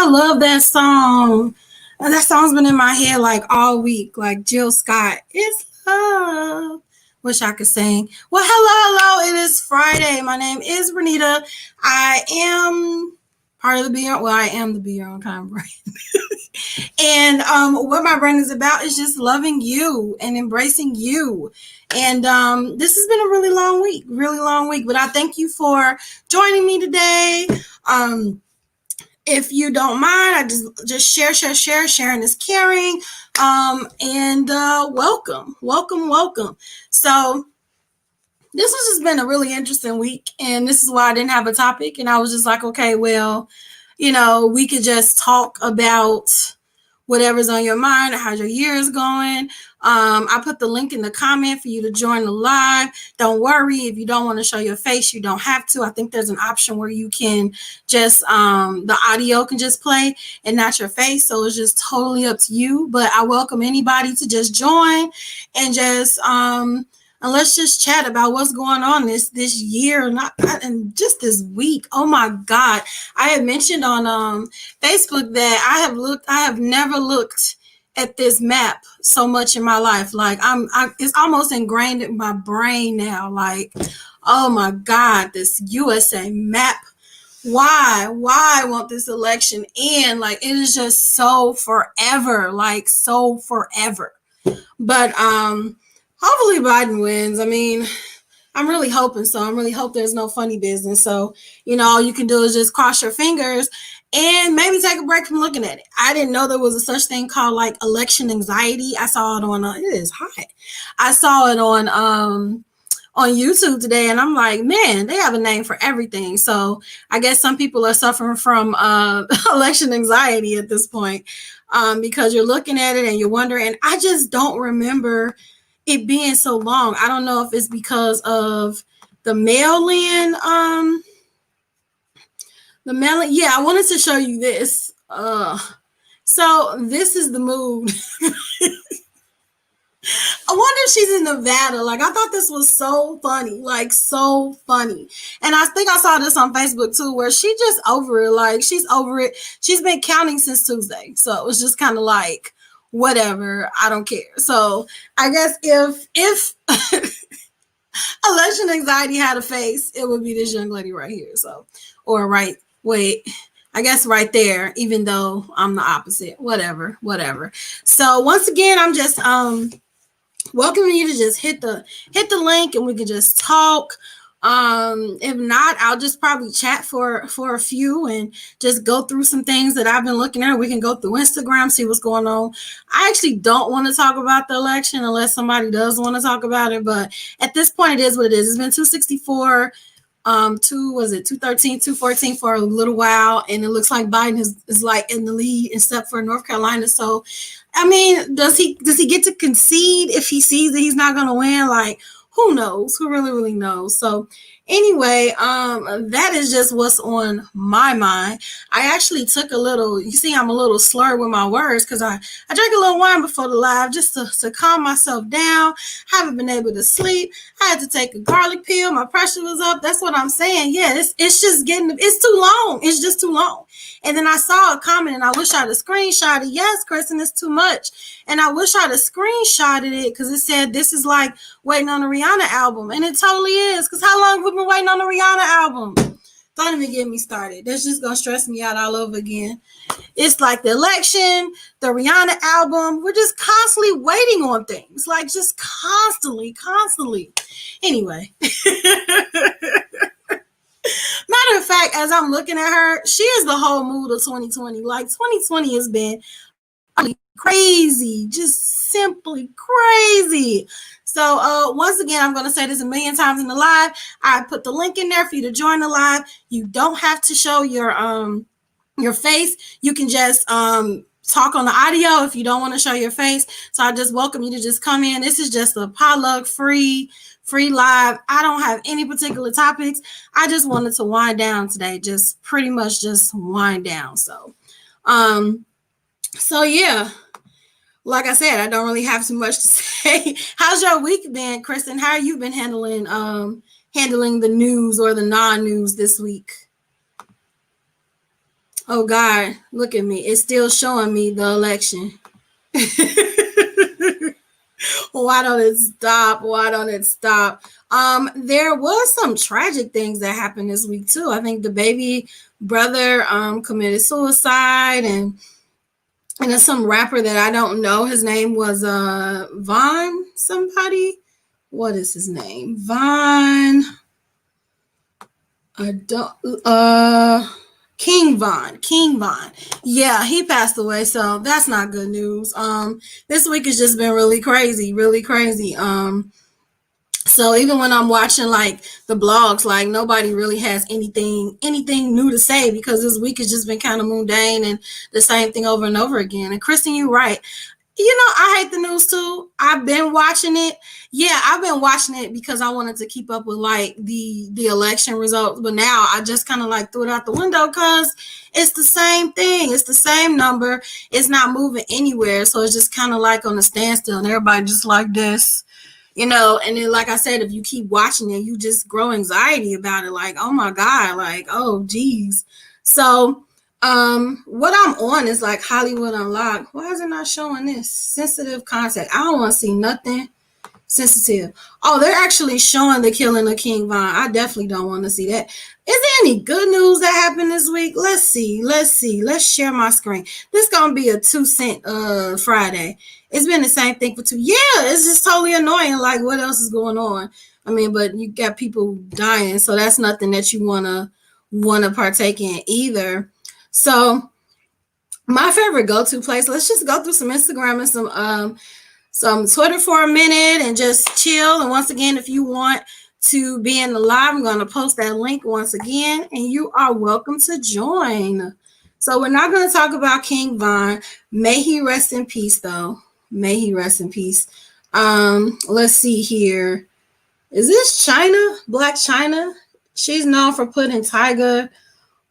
love that song. And that song's been in my head like all week, like Jill Scott. It's love. Wish I could sing. Well, hello. It is Friday. My name is Renita. I am part of the Beyond. Well, I am the Beyond kind of brand. And what my brand is about is just loving you and embracing you. And this has been a really long week. But I thank you for joining me today. If you don't mind, I just share. Sharing is caring. And welcome. So this has just been a really interesting week, and this is why I didn't have a topic. And I was just like, okay, well, we could just talk about whatever's on your mind or how your year is going. I put the link in the comment for you to join the live. Don't worry, if you don't want to show your face, you don't have to. I think there's an option where you can just, the audio can just play and not your face. So it's just totally up to you. But I welcome anybody to just join and just, and let's just chat about what's going on this year, and just this week. Oh my God. I had mentioned on Facebook that I have never looked at this map so much in my life. Like it's almost ingrained in my brain now. Like, oh my God, this USA map. Why I want this election in? Like, it is just so forever. But hopefully Biden wins. I mean, I'm really hoping so. I really hope there's no funny business. So, all you can do is just cross your fingers and maybe take a break from looking at it. I didn't know there was a such thing called like election anxiety. I saw it on, it is hot. I saw it on YouTube today, and I'm like, man, they have a name for everything. So I guess some people are suffering from election anxiety at this point, because you're looking at it and you're wondering. I just don't remember it being so long. I don't know if it's because of the mail-in. Yeah, I wanted to show you this. So this is the mood. I wonder if she's in Nevada. Like, I thought this was so funny. And I think I saw this on Facebook too, where she just over it. Like, she's over it. She's been counting since Tuesday. So it was just kind of like, whatever, I don't care. So I guess if election anxiety had a face, it would be this young lady right here. So, I guess right there, even though I'm the opposite. Whatever. So once again, I'm just welcoming you to just hit the link and we can just talk. If not, I'll just probably chat for a few and just go through some things that I've been looking at. We can go through Instagram, see what's going on. I actually don't want to talk about the election unless somebody does want to talk about it. But at this point, it is what it is. It's been 264, 213, 214 for a little while. And it looks like Biden is like in the lead except for North Carolina. So, I mean, does he get to concede if he sees that he's not going to win? Like, who knows? Who really knows? So anyway, that is just what's on my mind. I actually took you see, I'm a little slurred with my words because I drank a little wine before the live just to calm myself down. Haven't been able to sleep. I had to take a garlic pill. My pressure was up. That's what I'm saying. Yeah, it's too long. It's just too long. And then I saw a comment and I wish I'd have screenshot it. Yes, Kristen, it's too much. And I wish I'd have screenshotted it because it said this is like waiting on the Rihanna album. And it totally is. Because how long have we been waiting on the Rihanna album? Don't even get me started. That's just going to stress me out all over again. It's like the election, the Rihanna album. We're just constantly waiting on things. Like just constantly. Anyway. Matter of fact, as I'm looking at her, she is the whole mood of 2020. Like 2020 has been crazy, just simply crazy. So once again, I'm going to say this a million times in the live. I put the link in there for you to join the live. You don't have to show your face. You can just talk on the audio if you don't want to show your face. So I just welcome you to just come in. This is just a potluck free live. I don't have any particular topics. I just wanted to wind down today, just pretty much just wind down. So yeah, like I said, I don't really have too much to say. How's your week been, Kristen? How have you been handling the news or the non-news this week? Oh God, look at me. It's still showing me the election. Why don't it stop? Why don't it stop? There was some tragic things that happened this week too. I think the baby brother committed suicide, and there's some rapper that I don't know. His name was Von somebody. What is his name? Von. I don't. King Von. King Von. Yeah, he passed away, so that's not good news. This week has just been really crazy, really crazy. So even when I'm watching like the blogs, like nobody really has anything new to say because this week has just been kind of mundane and the same thing over and over again. And Kristen, you're right. I hate the news too. I've been watching it. Yeah, I've been watching it because I wanted to keep up with like the election results. But now I just kind of like threw it out the window because it's the same thing. It's the same number. It's not moving anywhere. So it's just kind of like on a standstill and everybody just like this. And then like I said, if you keep watching it, you just grow anxiety about it. Like, oh my God, like, oh geez. So what I'm on is like Hollywood Unlocked. Why is it not showing this? Sensitive content. I don't want to see nothing sensitive. Oh, they're actually showing the killing of King Von. I definitely don't want to see that. Is there any good news that happened this week? Let's see. Let's share my screen. This gonna be a 2 cent Friday. It's been the same thing for two. Yeah, it's just totally annoying. Like, what else is going on? I mean, but you got people dying, so that's nothing that you wanna partake in either. So my favorite go-to place. Let's just go through some Instagram and some Twitter for a minute and just chill. And once again, if you want to be in the live, I'm going to post that link once again, and you are welcome to join. So we're not going to talk about King Von. May he rest in peace, though. May he rest in peace. Let's see here. Is this China? Black China? She's known for putting Tiger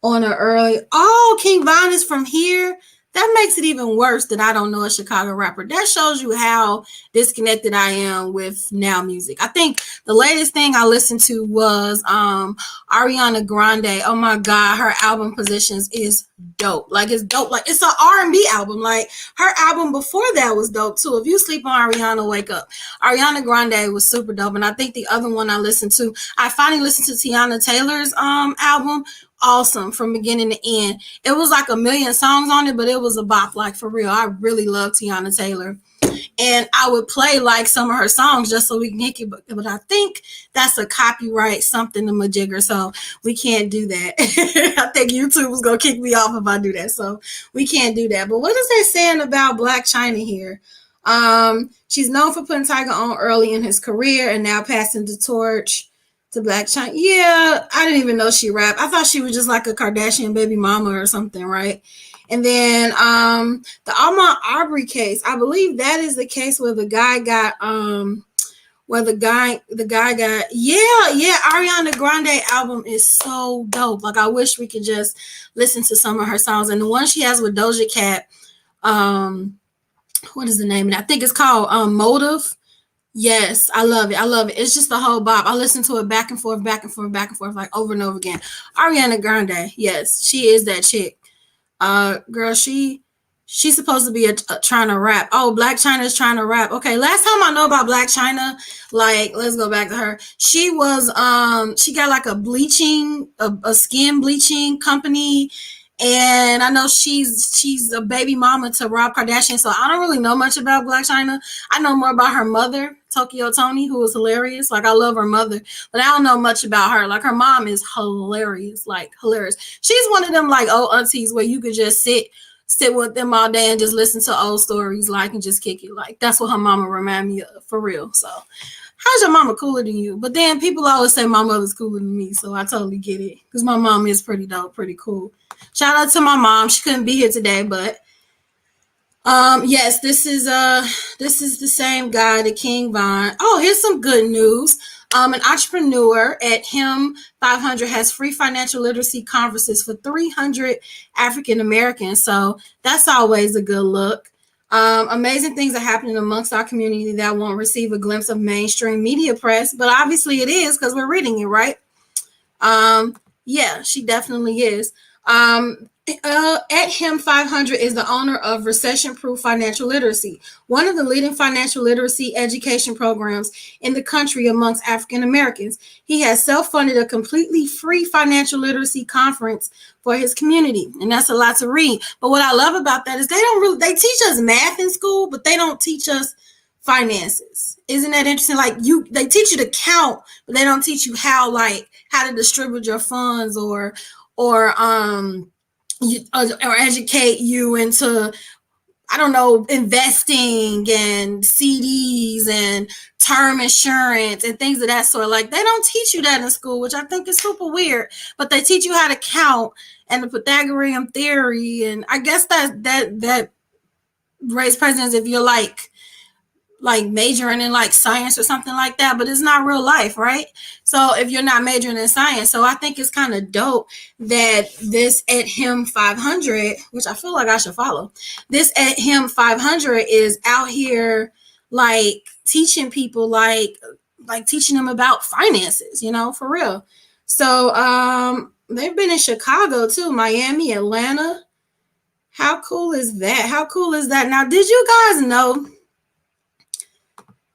on her early. Oh, King Von is from here. That makes it even worse that I don't know a Chicago rapper. That shows you how disconnected I am with now music. I think the latest thing I listened to was Ariana Grande. Oh my God, her album Positions is dope. Like it's dope. Like it's an R&B album. Like her album before that was dope too. If you sleep on Ariana, wake up. Ariana Grande was super dope. And I think the other one I listened to, I finally listened to Tiana Taylor's album. Awesome from beginning to end. It was like a million songs on it, but it was a bop, like for real. I really love Tiana Taylor. And I would play like some of her songs just so we can get it, but I think that's a copyright something to Majigger, so we can't do that. I think YouTube is gonna kick me off if I do that, so we can't do that. But what is they saying about Black China here? She's known for putting Tiger on early in his career and now passing the torch to Black China. Yeah, I didn't even know she rapped. I thought she was just like a Kardashian baby mama or something, right? And then the Ahmaud Arbery case, I believe that is the case where the guy got where the guy got yeah, Ariana Grande album is so dope. Like I wish we could just listen to some of her songs. And the one she has with Doja Cat, what is the name of it? I think it's called Motive. Yes, I love it. I love it. It's just the whole bop. I listen to it back and forth, back and forth, back and forth, like over and over again. Ariana Grande, yes, she is that chick. Girl, she's supposed to be trying to rap. Oh, Black China is trying to rap. Okay, last time I know about Black China, like let's go back to her. She was she got like a skin bleaching company. And I know she's a baby mama to Rob Kardashian, so I don't really know much about Black China. I know more about her mother, Tokyo Toni, who was hilarious. Like I love her mother, but I don't know much about her. Like her mom is hilarious, like hilarious. She's one of them like old aunties where you could just sit with them all day and just listen to old stories, like and just kick it. Like that's what her mama remind me of, for real. So how's your mama cooler than you? But then people always say my mother's cooler than me, so I totally get it because my mom is pretty dope, pretty cool. Shout out to my mom. She couldn't be here today, but yes, this is the same guy, the King Von. Oh, here's some good news. An entrepreneur at Him 500 has free financial literacy conferences for 300 African Americans. So that's always a good look. Amazing things are happening amongst our community that won't receive a glimpse of mainstream media press, but obviously it is because we're reading it, right? Yeah, she definitely is. At Him 500 is the owner of Recession Proof Financial Literacy, one of the leading financial literacy education programs in the country amongst African Americans. He has self funded a completely free financial literacy conference for his community, and that's a lot to read. But what I love about that is they teach us math in school, but they don't teach us finances. Isn't that interesting? Like they teach you to count, but they don't teach you how to distribute your funds or or educate you into, I don't know, investing and CDs and term insurance and things of that sort. Like they don't teach you that in school, which I think is super weird. But they teach you how to count and the Pythagorean theory, and I guess that raise presidents if you're like majoring in like science or something like that, but it's not real life, right? So if you're not majoring in science, so I think it's kind of dope that this at Him 500, which I feel like I should follow, this at Him 500 is out here like teaching people like teaching them about finances, for real. So they've been in Chicago too, Miami, Atlanta. How cool is that? How cool is that? Now, did you guys know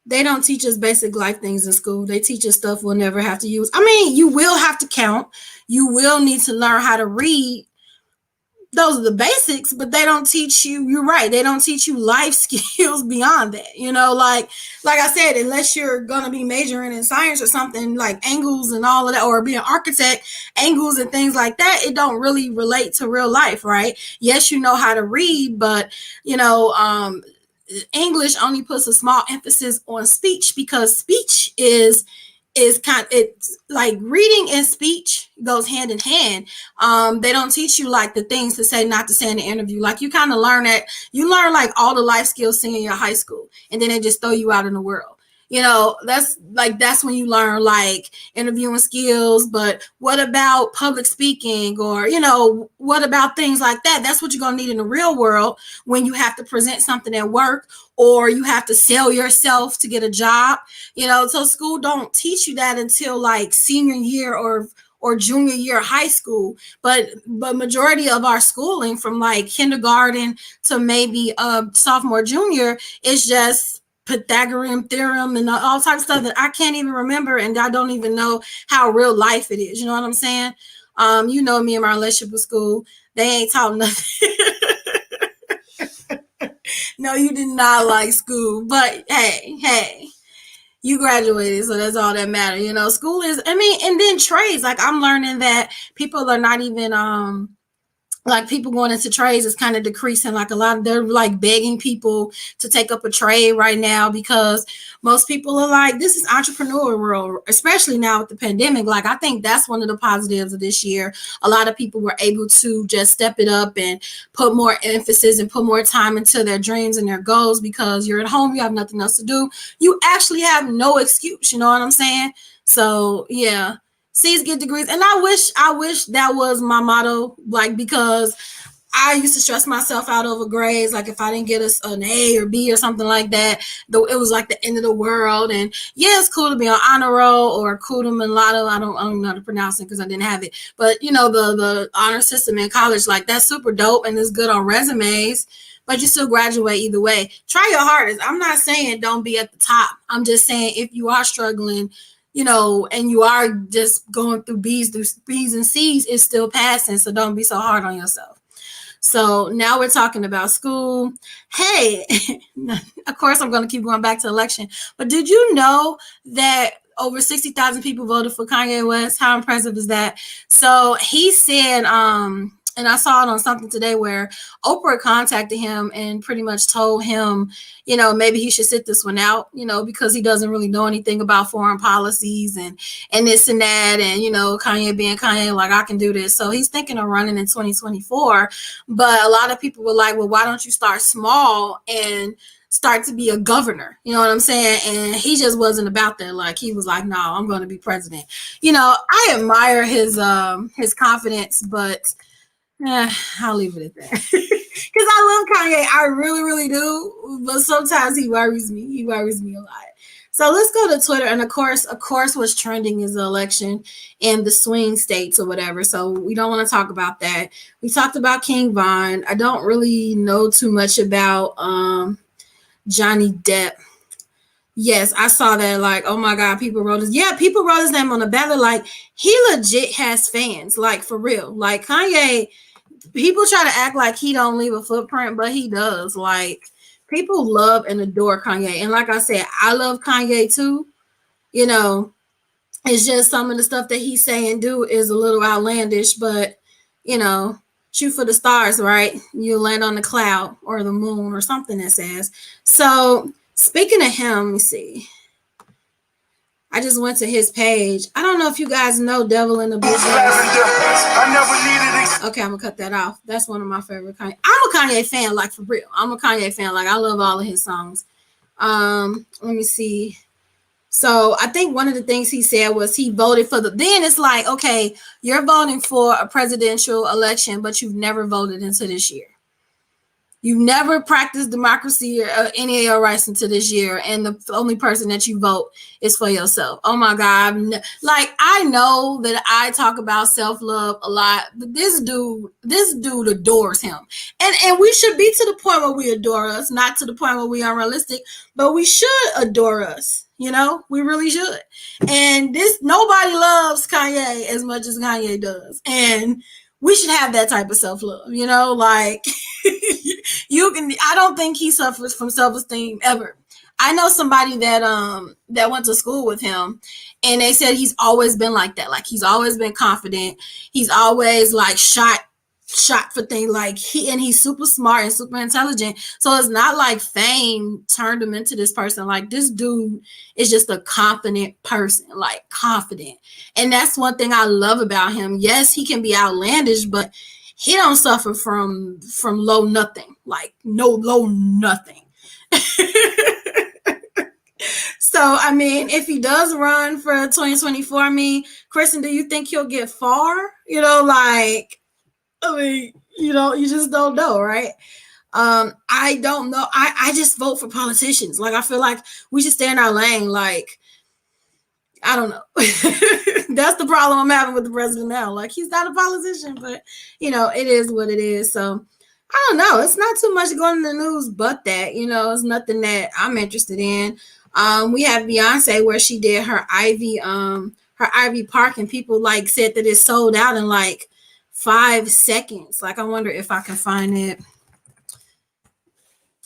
they don't teach us basic life things in school? They teach us stuff we'll never have to use. I mean, you will have to count. You will need to learn how to read. Those are the basics, but they don't teach you, you're right, they don't teach you life skills beyond that. Like I said, unless you're going to be majoring in science or something like angles and all of that, or be an architect, angles and things like that, it don't really relate to real life, right? Yes, you know how to read, but you know, English only puts a small emphasis on speech, because speech is it's like reading and speech goes hand in hand. They don't teach you like the things to say, not to say in the interview. Like you kind of learn that you learn like all the life skills singing in your high school, and then they just throw you out in the world. That's when you learn like interviewing skills. But what about public speaking, or what about things like that? That's what you're gonna need in the real world when you have to present something at work, or you have to sell yourself to get a job. So school don't teach you that until like senior year or junior year of high school. But majority of our schooling from like kindergarten to maybe sophomore, junior is just Pythagorean theorem and all types of stuff that I can't even remember, and I don't even know how real life it is. You know what I'm saying? Me and my relationship with school, they ain't taught nothing. No, you did not like school, but hey, you graduated, so that's all that matters. School is, I mean, and then trades. Like I'm learning that people are not even like people going into trades is kind of decreasing. Like a lot of, they're like begging people to take up a trade right now, because most people are like, this is entrepreneur world, especially now with the pandemic. Like I think that's one of the positives of this year. A lot of people were able to just step it up and put more emphasis and put more time into their dreams and their goals, because you're at home, you have nothing else to do. You actually have no excuse. You know what I'm saying? So yeah. C's get degrees, and I wish that was my motto, like, because I used to stress myself out over grades. Like if I didn't get an A or B or something like that, though it was like the end of the world. And yeah, it's cool to be on honor roll or cum laude. I don't know how to pronounce it because I didn't have it. But the honor system in college, like that's super dope and it's good on resumes. But you still graduate either way. Try your hardest. I'm not saying don't be at the top. I'm just saying if you are struggling, and you are just going through B's and C's, it's still passing. So don't be so hard on yourself. So now we're talking about school. Hey, of course, I'm going to keep going back to election. But did you know that over 60,000 people voted for Kanye West? How impressive is that? So he said, and I saw it on something today where Oprah contacted him and pretty much told him, maybe he should sit this one out, because he doesn't really know anything about foreign policies and this and that. And, Kanye being Kanye, like, I can do this. So he's thinking of running in 2024. But a lot of people were like, well, why don't you start small and start to be a governor? You know what I'm saying? And he just wasn't about that. Like, he was like, no, I'm going to be president. I admire his confidence, but I'll leave it at that. Because I love Kanye. I really, really do. But sometimes he worries me. He worries me a lot. So let's go to Twitter, and of course, what's trending is the election and the swing states or whatever. So we don't want to talk about that. We talked about King Von. I don't really know too much about Johnny Depp. Yes, I saw that. Like, oh my God, people wrote his. Yeah, people wrote his name on the ballot. Like, he legit has fans. Like, for real. Like, Kanye, people try to act like he don't leave a footprint, but he does. Like, people love and adore Kanye. And like I said, I love Kanye too. You know, it's just some of the stuff that he say and do is a little outlandish, but you know, shoot for the stars, right? You'll land on the cloud or the moon or something that says. So speaking of him, let me see. I just went to his page. I don't know if you guys know Devil in the Blue Dress. Okay, I'm gonna cut that off. That's one of my favorite Kanye. I'm a Kanye fan, like for real. I'm a Kanye fan. Like I love all of his songs. Let me see. So I think one of the things he said was he voted for the. Then it's like, okay, you're voting for a presidential election, but you've never voted into this year. You've never practiced democracy or any of your rights until this year, and the only person that you vote is for yourself. Oh my God! Like I know that I talk about self-love a lot, but this dude adores him, and we should be to the point where we adore us, not to the point where we are unrealistic, but we should adore us. You know, we really should. And this nobody loves Kanye as much as Kanye does, and we should have that type of self-love. You know, like. You can. I don't think he suffers from self-esteem ever. I know somebody that went to school with him, and they said he's always been like that. Like he's always been confident. He's always like shot for things. Like he's super smart and super intelligent. So it's not like fame turned him into this person. Like this dude is just a confident person. Like confident, and that's one thing I love about him. Yes, he can be outlandish, but he don't suffer from low nothing, like no low nothing. So I mean, if he does run for 2024, I mean, Kristen, do you think he'll get far? You know, like I mean, you just don't know, right? I don't know. I just vote for politicians. Like I feel like we should stay in our lane. Like I don't know. That's the problem I'm having with the president now. Like he's not a politician, but it is what it is. So I don't know. It's not too much going in the news, but that it's nothing that I'm interested in. We have Beyonce where she did her Ivy Park, and people like said that it sold out in like 5 seconds. Like I wonder if I can find it.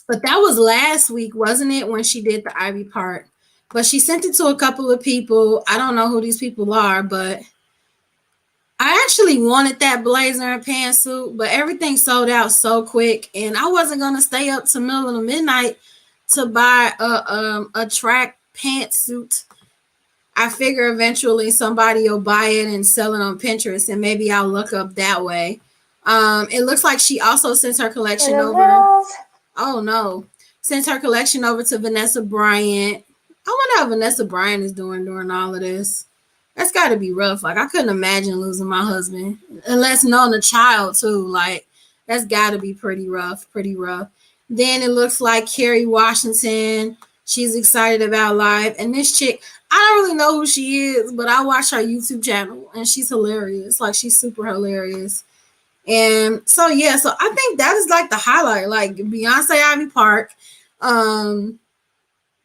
But that was last week, wasn't it, when she did the Ivy Park? But she sent it to a couple of people. I don't know who these people are, but I actually wanted that blazer and pantsuit, but everything sold out so quick, and I wasn't gonna stay up till middle of the midnight to buy a track pantsuit. I figure eventually somebody will buy it and sell it on Pinterest, and maybe I'll look up that way. It looks like she also sent her collection over. Oh no, sent her collection over to Vanessa Bryant. I wonder how Vanessa Bryant is doing during all of this. That's got to be rough. Like I couldn't imagine losing my husband, unless knowing a child too. Like that's got to be pretty rough, pretty rough. Then it looks like Kerry Washington. She's excited about life, and this chick, I don't really know who she is, but I watch her YouTube channel, and she's hilarious. Like she's super hilarious. And so yeah, so I think that is like the highlight, like Beyonce Ivy Park.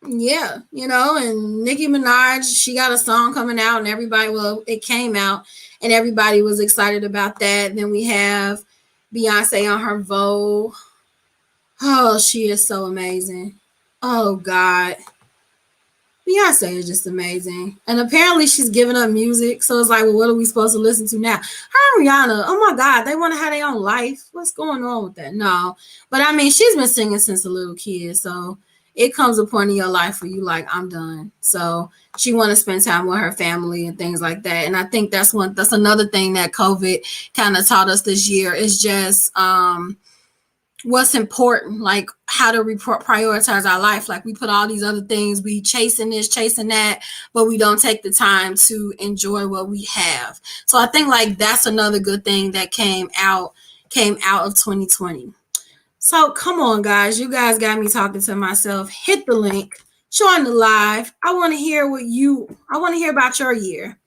Yeah, and Nicki Minaj, she got a song coming out, and it came out, and everybody was excited about that. And then we have Beyonce on her Vogue. Oh, she is so amazing. Oh God. Beyonce is just amazing. And apparently she's giving up music. So it's like, well, what are we supposed to listen to now? Her and Rihanna, oh my God, they want to have their own life. What's going on with that? No. But I mean, she's been singing since a little kid. So it comes a point in your life where you like, I'm done. So she want to spend time with her family and things like that. And I think that's another thing that COVID kind of taught us this year is just what's important, like how to prioritize our life. Like we put all these other things, we chasing this, chasing that, but we don't take the time to enjoy what we have. So I think like that's another good thing that came out of 2020. So come on, guys. You guys got me talking to myself. Hit the link. join the live. I want to hear about your year.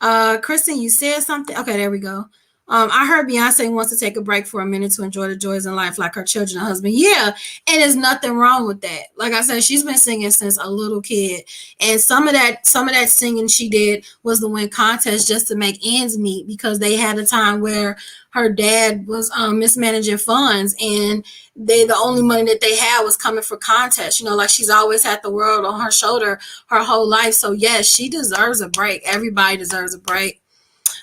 Kristen, you said something. Okay, there we go. I heard Beyonce wants to take a break for a minute to enjoy the joys in life, like her children and husband. Yeah, and there's nothing wrong with that. Like I said, she's been singing since a little kid, and some of that singing she did was the win contest just to make ends meet because they had a time where her dad was mismanaging funds, and the only money that they had was coming for contests. You know, like she's always had the world on her shoulder her whole life. So yes, she deserves a break. Everybody deserves a break.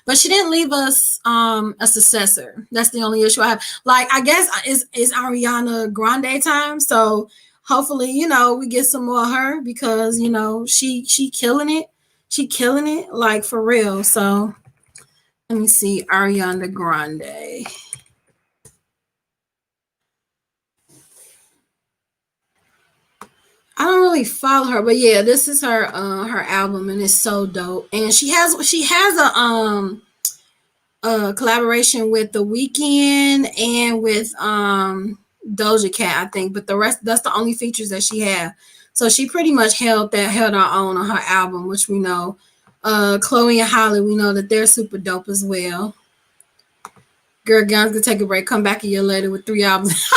But she didn't leave us a successor. That's the only issue I have. Like I guess is Ariana Grande time. So hopefully, we get some more of her because, she killing it. She killing it like for real. So let me see Ariana Grande. I don't really follow her, but yeah, this is her album and it's so dope. And she has a collaboration with The Weeknd and with Doja Cat, I think. But the rest, that's the only features that she had. So she pretty much held her own on her album, which we know. Chloe and Holly, we know that they're super dope as well. Girl, Guns gonna take a break, come back a year later with 3 albums.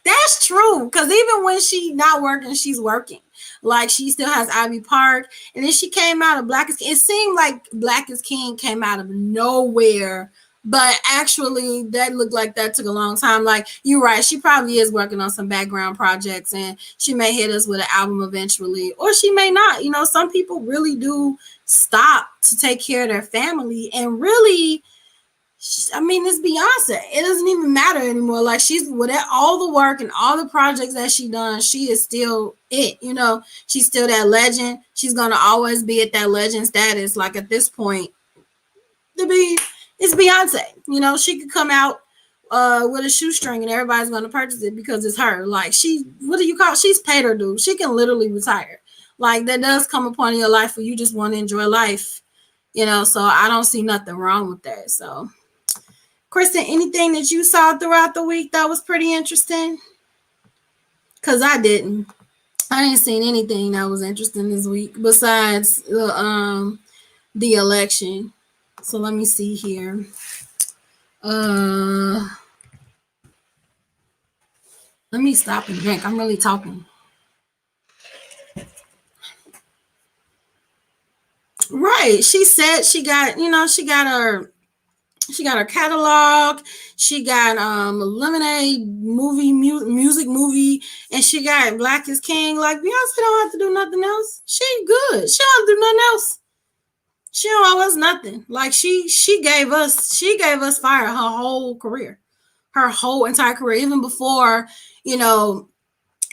That's true. Cause even when she not working, she's working. Like she still has Ivy Park. And then she came out of Black is King. It seemed like Black is King came out of nowhere. But actually that looked like that took a long time. Like you're right. She probably is working on some background projects and she may hit us with an album eventually. Or she may not. Some people really do stop to take care of their family and really it's Beyonce. It doesn't even matter anymore. Like she's with all the work and all the projects that she done, she is still it. She's still that legend. She's gonna always be at that legend status. Like at this point, it's Beyonce. She could come out with a shoestring and everybody's gonna purchase it because it's her. Like what do you call? She's paid her due. She can literally retire. Like that does come upon your life where you just want to enjoy life. So I don't see nothing wrong with that. So. Kristen, anything that you saw throughout the week that was pretty interesting? Because I didn't. I didn't see anything that was interesting this week besides the election. So let me see here. Let me stop and drink. I'm really talking. Right. She said she got her catalog. She got a Lemonade music movie, and she got Black is King. Like Beyonce don't have to do nothing else. She good. She don't do nothing else. She don't owe us nothing. Like she gave us fire her whole career, her whole entire career, even before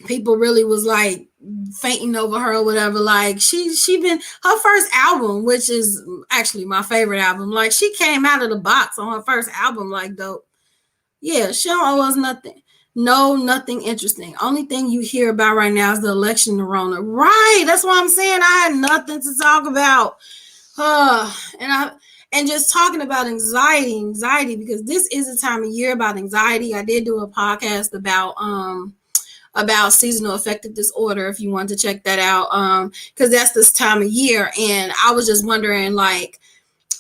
people really was like fainting over her or whatever. Like she been her first album, which is actually my favorite album. Like she came out of the box on her first album, like dope. Yeah, she don't owe us nothing. No, nothing interesting. Only thing you hear about right now is the election, the Rona. Right, that's what I'm saying. I had nothing to talk about. And just talking about anxiety, because this is a time of year about anxiety. I did do a podcast about seasonal affective disorder if you want to check that out, because that's this time of year. And I was just wondering, like,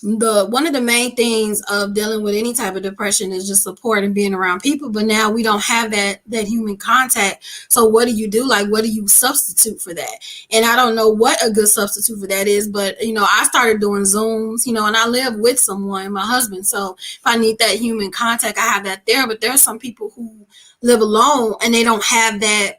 one of the main things of dealing with any type of depression is just support and being around people. But now we don't have that human contact. So what do you do? Like, what do you substitute for that? And I don't know what a good substitute for that is, but I started doing Zooms, and I live with someone, my husband. So if I need that human contact, I have that there. But there's some people who live alone and they don't have that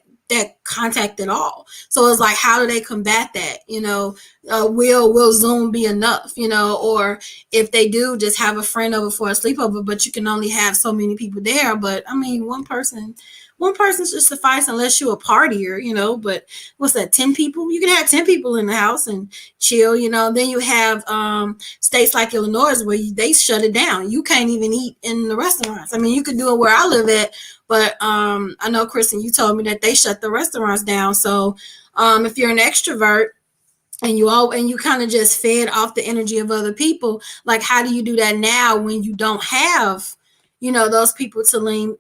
contact at all. So it's like, how do they combat that? Will Zoom be enough? Or if they do, just have a friend over for a sleepover, but you can only have so many people there. But one person should suffice unless you're a partier, but what's that, 10 people? You can have 10 people in the house and chill, Then you have states like Illinois where they shut it down. You can't even eat in the restaurants. You could do it where I live at, but I know, Kristen, you told me that they shut the restaurants down. So if you're an extrovert and you kind of just fed off the energy of other people, like how do you do that now when you don't have, those people to lean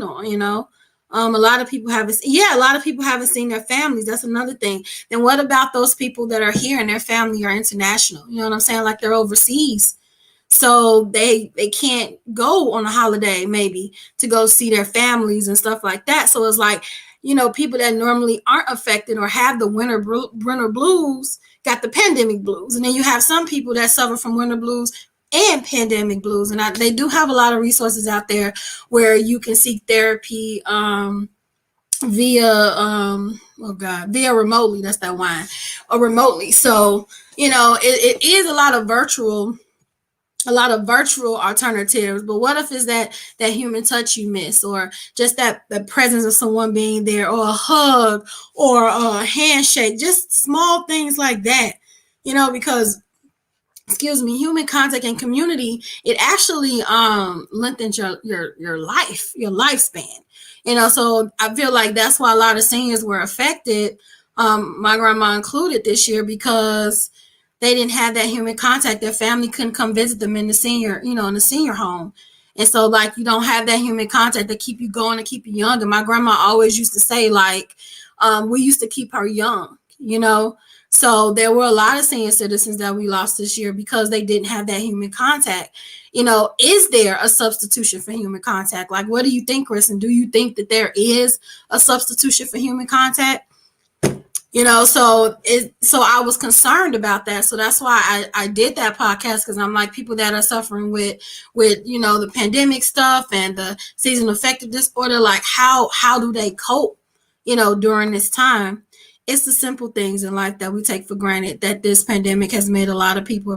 on, A lot of people haven't. Yeah, a lot of people haven't seen their families. That's another thing. Then what about those people that are here and their family are international? You know what I'm saying? Like they're overseas, so they can't go on a holiday maybe to go see their families and stuff like that. So it's like, people that normally aren't affected or have the winter blues got the pandemic blues, and then you have some people that suffer from winter blues and pandemic blues. And they do have a lot of resources out there where you can seek therapy via via remotely. That's that wine, or remotely. So it is a lot of virtual alternatives. But what if it's that human touch you miss, or just that the presence of someone being there, or a hug, or a handshake, just small things like that. Because, excuse me, human contact and community, it actually lengthens your lifespan. So I feel like that's why a lot of seniors were affected, my grandma included, this year, because they didn't have that human contact. Their family couldn't come visit them in the senior home. And so, like, you don't have that human contact to keep you going, to keep you young. And my grandma always used to say, like, we used to keep her young. So there were a lot of senior citizens that we lost this year because they didn't have that human contact. Is there a substitution for human contact? Like, what do you think, Kristen? Do you think that there is a substitution for human contact? So I was concerned about that. So that's why I did that podcast, because I'm like, people that are suffering with the pandemic stuff and the seasonal affective disorder, like how do they cope during this time? It's the simple things in life that we take for granted that this pandemic has made a lot of people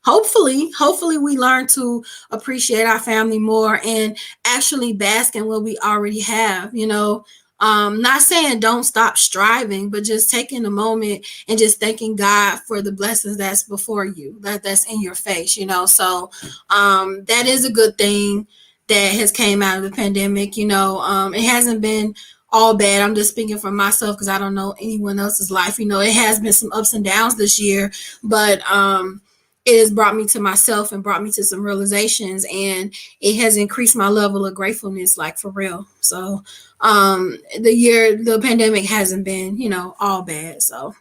hopefully we learn to appreciate our family more and actually bask in what we already have. Not saying don't stop striving, but just taking a moment and just thanking God for the blessings that's before you, that's in your face. So that is a good thing that has came out of the pandemic. It hasn't been all bad. I'm just speaking for myself because I don't know anyone else's life. It has been some ups and downs this year, but it has brought me to myself and brought me to some realizations, and it has increased my level of gratefulness, like, for real. So the pandemic hasn't been all bad. So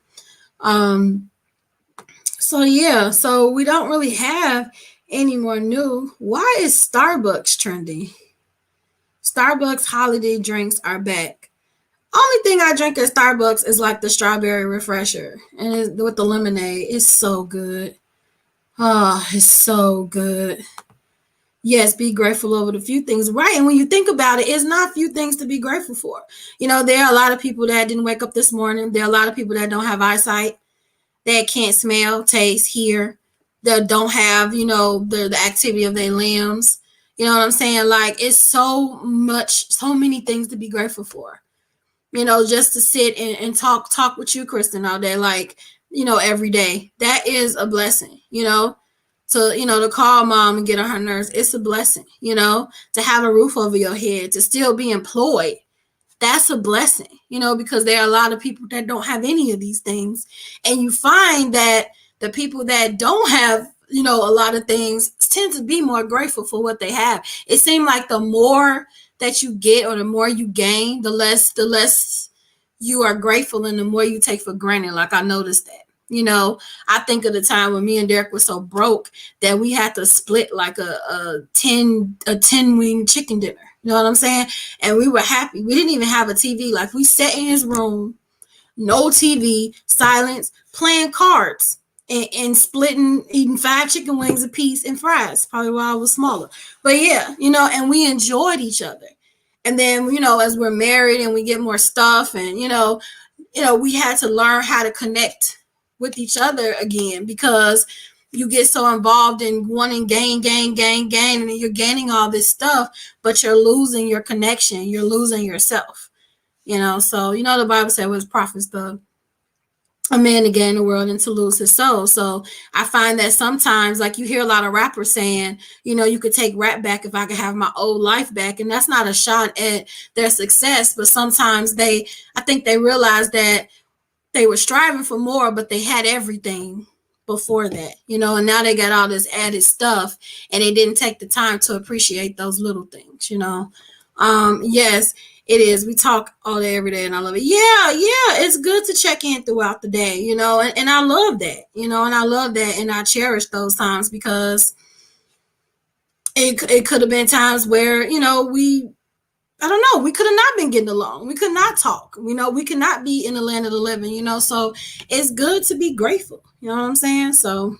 we don't really have any more new. Why is Starbucks trending? Starbucks holiday drinks are back. Only thing I drink at Starbucks is like the strawberry refresher, and with the lemonade. It's so good. Oh, it's so good. Yes, be grateful over the few things. Right. And when you think about it, it's not few things to be grateful for. There are a lot of people that didn't wake up this morning. There are a lot of people that don't have eyesight, that can't smell, taste, hear, that don't have, the activity of their limbs. You know what I'm saying? Like, it's so many things to be grateful for. Just to sit and talk with you, Kristen, all day, like, every day. That is a blessing. To call mom and get on her nerves, it's a blessing. To have a roof over your head, to still be employed, that's a blessing. Because there are a lot of people that don't have any of these things, and you find that the people that don't have a lot of things tend to be more grateful for what they have. It seems like the more that you get, or the more you gain, the less you are grateful, and the more you take for granted. Like, I noticed that. I think of the time when me and Derek were so broke that we had to split like a 10 wing chicken dinner. You know what I'm saying? And we were happy. We didn't even have a TV. Like, we sat in his room, no TV, silence, playing cards, and splitting, eating 5 chicken wings a piece and fries, probably while I was smaller. But yeah, and we enjoyed each other. And then, as we're married and we get more stuff, and, we had to learn how to connect with each other again, because you get so involved in wanting gain, and then you're gaining all this stuff, but you're losing your connection. You're losing yourself. So, the Bible said, was profits a man to gain the world and to lose his soul. So I find that sometimes, like, you hear a lot of rappers saying, you could take rap back if I could have my old life back. And that's not a shot at their success, but sometimes I think they realize that they were striving for more, but they had everything before that, and now they got all this added stuff, and they didn't take the time to appreciate those little things. Yes, It is. We talk all day, every day, and I love it. Yeah, yeah. It's good to check in throughout the day, and I love that, and I love that, and I cherish those times because it could have been times where, I don't know, we could have not been getting along. We could not talk, we could not be in the land of the living, so it's good to be grateful. You know what I'm saying? So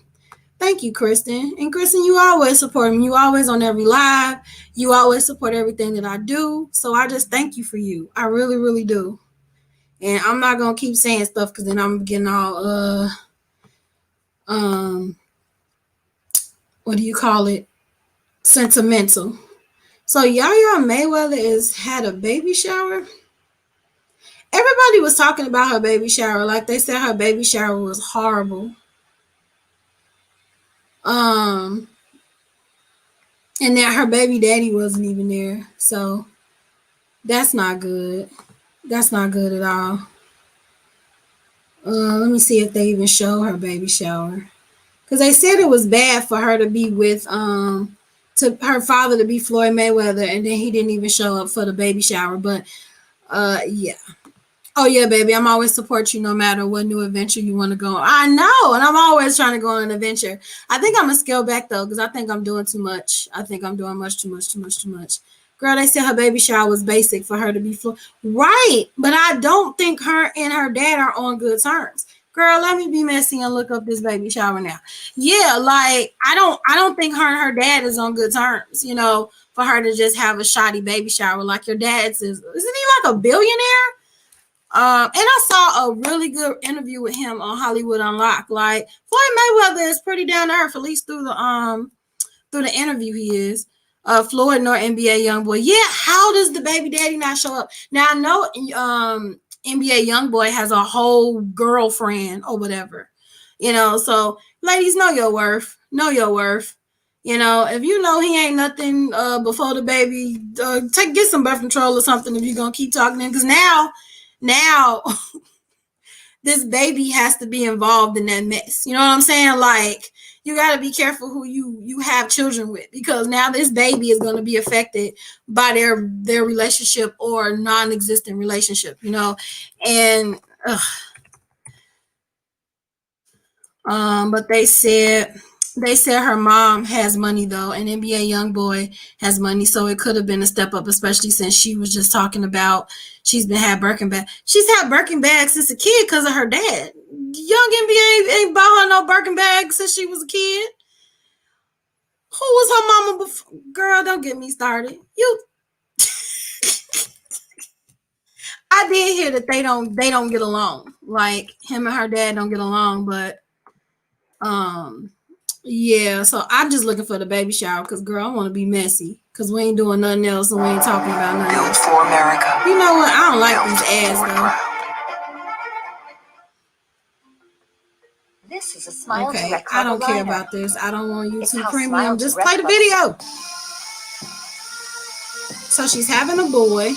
thank you, Kristen. And Kristen, you always support me. You always on every live. You always support everything that I do. So I just thank you for you. I really, really do. And I'm not gonna keep saying stuff because then I'm getting all um what do you call it? Sentimental. So Yaya Mayweather is had a baby shower. Everybody was talking about her baby shower. Like they said her baby shower was horrible. Um and that her baby daddy wasn't even there. So that's not good. That's not good at all. Let me see if they even show her baby shower. Because they said it was bad for her to be with to her father to be Floyd Mayweather, and then he didn't even show up for the baby shower. But yeah. Oh yeah, baby, I'm always support you no matter what new adventure you want to go on. I know, and I'm always trying to go on an adventure. I think I'm gonna scale back though, because I think I'm doing too much. I think I'm doing much too much, too much, too much. Girl, they said her baby shower was basic for her to be right, but I don't think her and her dad are on good terms. Girl, let me be messy and look up this baby shower now. Yeah, like I don't think her and her dad is on good terms. For her to just have a shoddy baby shower like your dad's is. Isn't he like a billionaire? And I saw a really good interview with him on Hollywood Unlocked. Like Floyd Mayweather is pretty down to earth, at least through the interview he is. Floyd nor NBA YoungBoy. Yeah, how does the baby daddy not show up? Now I know NBA YoungBoy has a whole girlfriend or whatever. So ladies, know your worth. Know your worth. If you know he ain't nothing before the baby, get some birth control or something if you're gonna keep talking to him. Because now this baby has to be involved in that mess. You know what I'm saying? Like you got to be careful who you have children with, because now this baby is going to be affected by their relationship or non-existent relationship. And but they said her mom has money though, and NBA YoungBoy has money, so it could have been a step up, especially since she was just talking about she's had Birkin bag. She's had Birkin bags since a kid because of her dad. Young NBA ain't bought her no Birkin bag since she was a kid. Who was her mama before? Girl, don't get me started. I did hear that they don't get along. Like him and her dad don't get along, but yeah, so I'm just looking for the baby shower because, girl, I want to be messy because we ain't doing nothing else and we ain't talking about nothing else. Built for America. You know what? I don't like these ads, though. This is a smile. Okay, I don't care about this. I don't want YouTube Premium. Just play the video. So she's having a boy.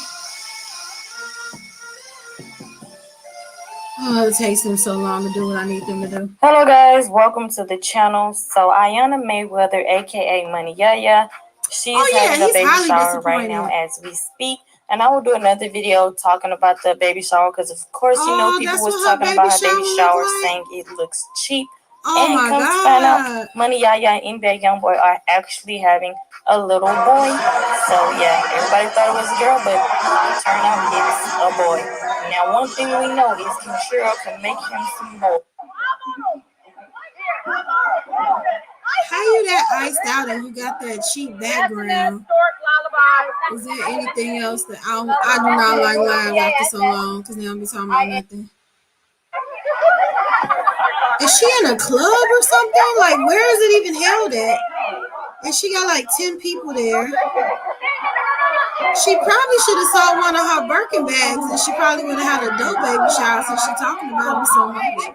Oh, it takes them so long to do what I need them to do. Hello guys, welcome to the channel. So Ayana Mayweather, aka Money Yaya, she's having a baby shower right now as we speak. And I will do another video talking about the baby shower because of course people was talking about her baby shower saying it looks cheap. And come to find out, Money Yaya and NBA YoungBoy are actually having a little boy. So yeah, everybody thought it was a girl, but it turned out it's a boy. Now one thing we know is Kenshiro can make him some more. How you that iced out and you got that cheap background? Is there anything else that I do not like live after so long? Because now I'm be talking about nothing. Is she in a club or something? Like, where is it even held at? And she got like 10 people there. She probably should have saw one of her Birkin bags, and she probably would have had a dope baby shower since she's talking about him so much.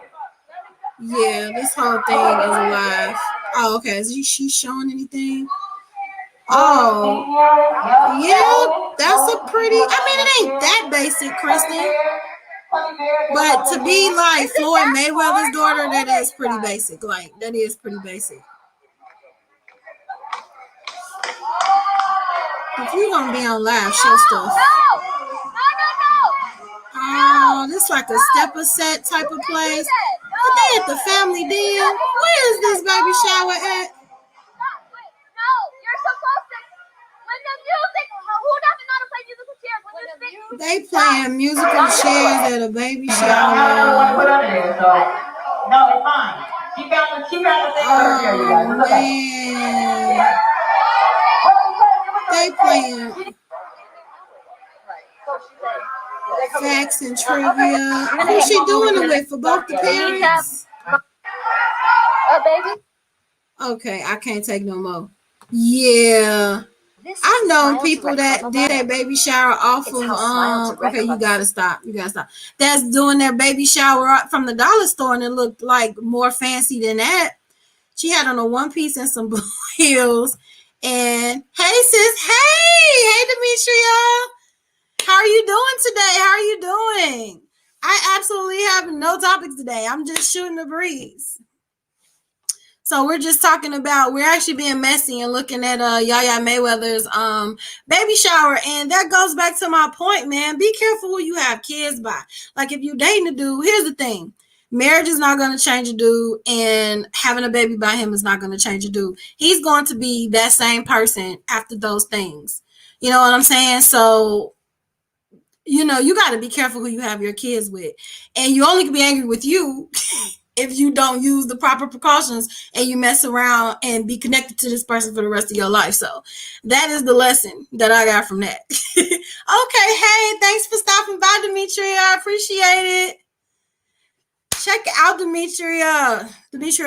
Yeah, this whole thing is alive. Oh, okay. Is she showing anything? Oh, yeah, that's a pretty. I mean, it ain't that basic, Kristen. But to be like Floyd Mayweather's daughter, that is pretty basic. Like, that is pretty basic. If you're gonna be on live, show stuff. Oh, this like a stepper set type of place. But they at the family den. Where is this baby shower at? They playing musical chairs at a baby shower. No, it's fine. Keep on the thing over here, you guys. Man. They playing facts and trivia. Who's she doing it with? For both the parents? Baby? Okay, I can't take no more. Yeah. I've known people that did a baby shower off of okay, you gotta stop. That's doing their baby shower from the dollar store, and it looked like more fancy than that. She had on a one piece and some blue heels. And hey sis, hey Demetria. How are you doing today? How are you doing? I absolutely have no topics today. I'm just shooting the breeze. So we're just talking about, we're actually being messy and looking at Yaya Mayweather's baby shower. And that goes back to my point, man. Be careful who you have kids by. Like if you're dating a dude, here's the thing. Marriage is not going to change a dude, and having a baby by him is not going to change a dude. He's going to be that same person after those things. You know what I'm saying? So, you know, you got to be careful who you have your kids with. And you only can be angry with you if you don't use the proper precautions and you mess around and be connected to this person for the rest of your life. So that is the lesson that I got from that. Okay, hey, thanks for stopping by, Demetria. I appreciate it. Check out Demetria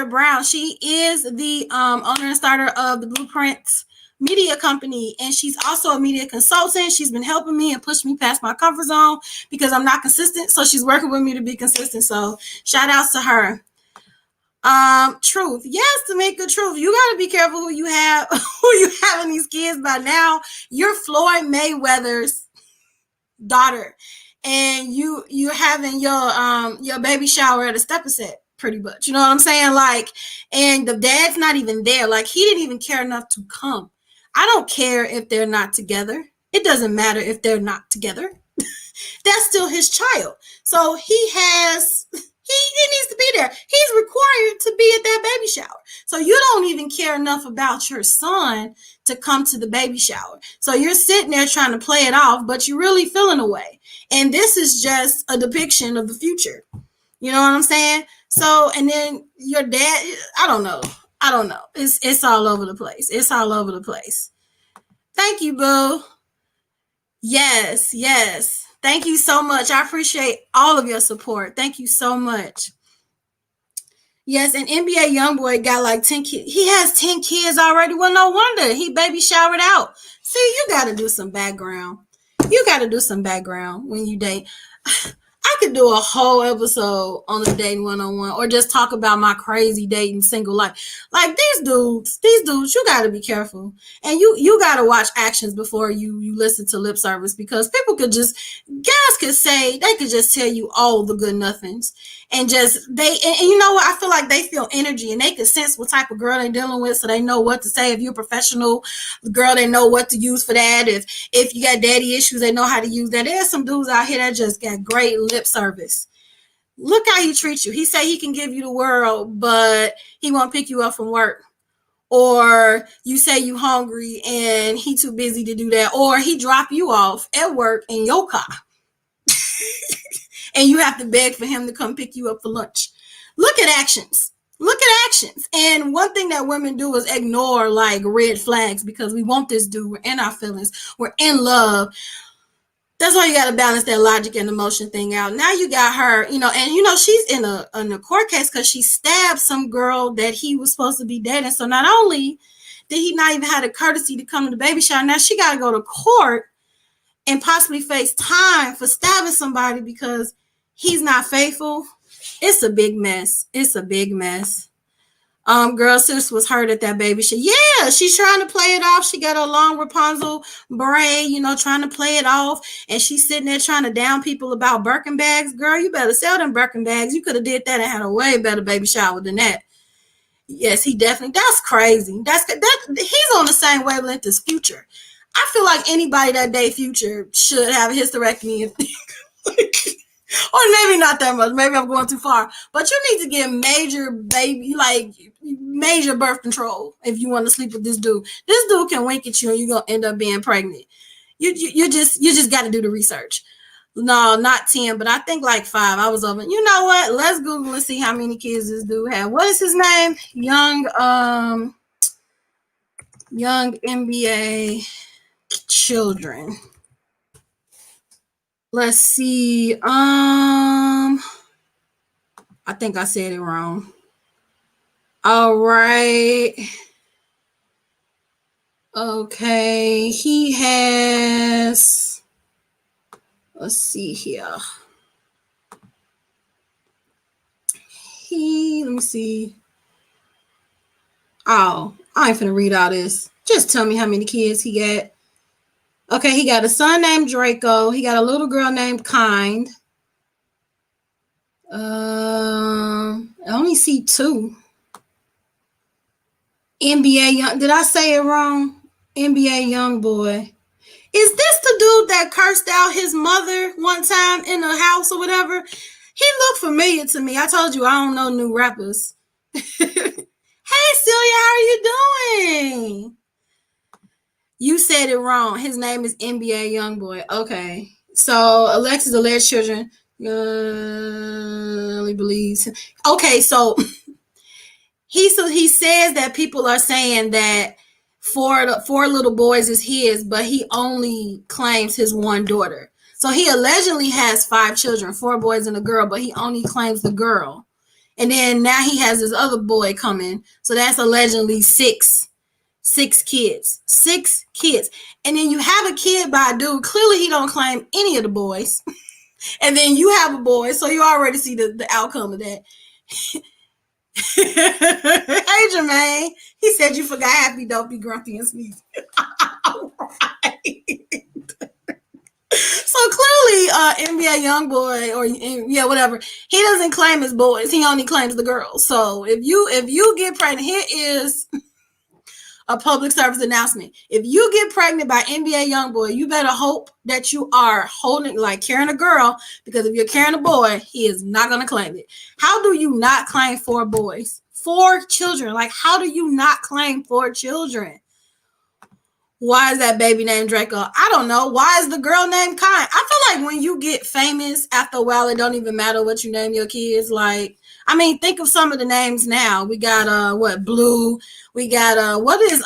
Brown. She is the owner and starter of the Blueprints Media Company, and she's also a media consultant. She's been helping me and pushing me past my comfort zone because I'm not consistent, so she's working with me to be consistent. So shout outs to her. Truth. Yes, Tamika, truth. You got to be careful who you have having these kids by now. You're Floyd Mayweather's daughter, and you're having your baby shower at a stepper set, pretty much. You know what I'm saying? Like, and the dad's not even there. Like, he didn't even care enough to come. I don't care if they're not together. It doesn't matter if they're not together. That's still his child. So he needs to be there. He's required to be at that baby shower. So you don't even care enough about your son to come to the baby shower. So you're sitting there trying to play it off, but you're really feeling away. And this is just a depiction of the future. You know what I'm saying? So, and then your dad, I don't know. It's all over the place. Thank you, boo. Yes. Thank you so much. I appreciate all of your support. Thank you so much. Yes, and NBA Youngboy got like 10 kids. He has 10 kids already. Well, no wonder. He baby showered out. See, you got to do some background. When you date. I could do a whole episode on the dating one-on-one, or just talk about my crazy dating single life. Like these dudes, you got to be careful. And you got to watch actions before you listen to lip service, because people could just tell you all the good nothings. And just and you know what? I feel like they feel energy, and they can sense what type of girl they're dealing with, so they know what to say. If you're a professional girl, they know what to use for that. If you got daddy issues, they know how to use that. There's some dudes out here that just got great lip service. Look how he treats you. He say he can give you the world, but he won't pick you up from work. Or you say you hungry and he too busy to do that. Or he drop you off at work in your car. And you have to beg for him to come pick you up for lunch. Look at actions. And one thing that women do is ignore like red flags, because we want this dude. We're in our feelings. We're in love. That's why you got to balance that logic and emotion thing out. Now you got her, and she's in a court case because she stabbed some girl that he was supposed to be dating. So not only did he not even have the courtesy to come to the baby shower, now she got to go to court and possibly face time for stabbing somebody because he's not faithful. It's a big mess. Girl, sis was hurt at that baby shower. Yeah, she's trying to play it off. She got a long Rapunzel braid, trying to play it off. And she's sitting there trying to down people about Birkin bags. Girl, you better sell them Birkin bags. You could have did that and had a way better baby shower than that. Yes, he definitely, that's crazy. He's on the same wavelength as Future. I feel like anybody that date Future should have a hysterectomy. Or maybe not that much. Maybe I'm going too far. But you need to get major baby, like major birth control if you want to sleep with this dude. This dude can wink at you and you're gonna end up being pregnant. You just got to do the research. No, not 10, but I think like 5. I was over. You know what? Let's Google and see how many kids this dude had. What is his name? Young NBA children. Let's see. I think I said it wrong. All right. Okay. He has, let's see here. Let me see. Oh, I ain't finna read all this. Just tell me how many kids he got. Okay, he got a son named Draco. He got a little girl named Kind. I only see 2. NBA Young. Did I say it wrong? NBA Young Boy. Is this the dude that cursed out his mother one time in a house or whatever? He looked familiar to me. I told you I don't know new rappers. Hey, Celia, how are you doing? You said it wrong. His name is NBA Youngboy. Okay. So Alexis alleged children only believes. Okay, so he says that people are saying that four little boys is his, but he only claims his one daughter. So he allegedly has 5 children, 4 boys and a girl, but he only claims the girl. And then now he has this other boy coming. So that's allegedly 6 kids. 6 kids. And then you have a kid by a dude. Clearly he don't claim any of the boys. And then you have a boy. So you already see the outcome of that. Hey, Jermaine. He said you forgot happy, dopey, grumpy, and sneezy. Right. So clearly, NBA Youngboy or whatever, he doesn't claim his boys. He only claims the girls. So if you get pregnant, here is a public service announcement. If you get pregnant by NBA Youngboy, you better hope that you are holding, like carrying a girl, because if you're carrying a boy, he is not going to claim it. How do you not claim 4 boys? 4 children. Like, how do you not claim 4 children? Why is that baby named Draco? I don't know. Why is the girl named Kind? I feel like when you get famous, after a while, it don't even matter what you name your kids. Like, I mean, think of some of the names now. We got Blue. We got what is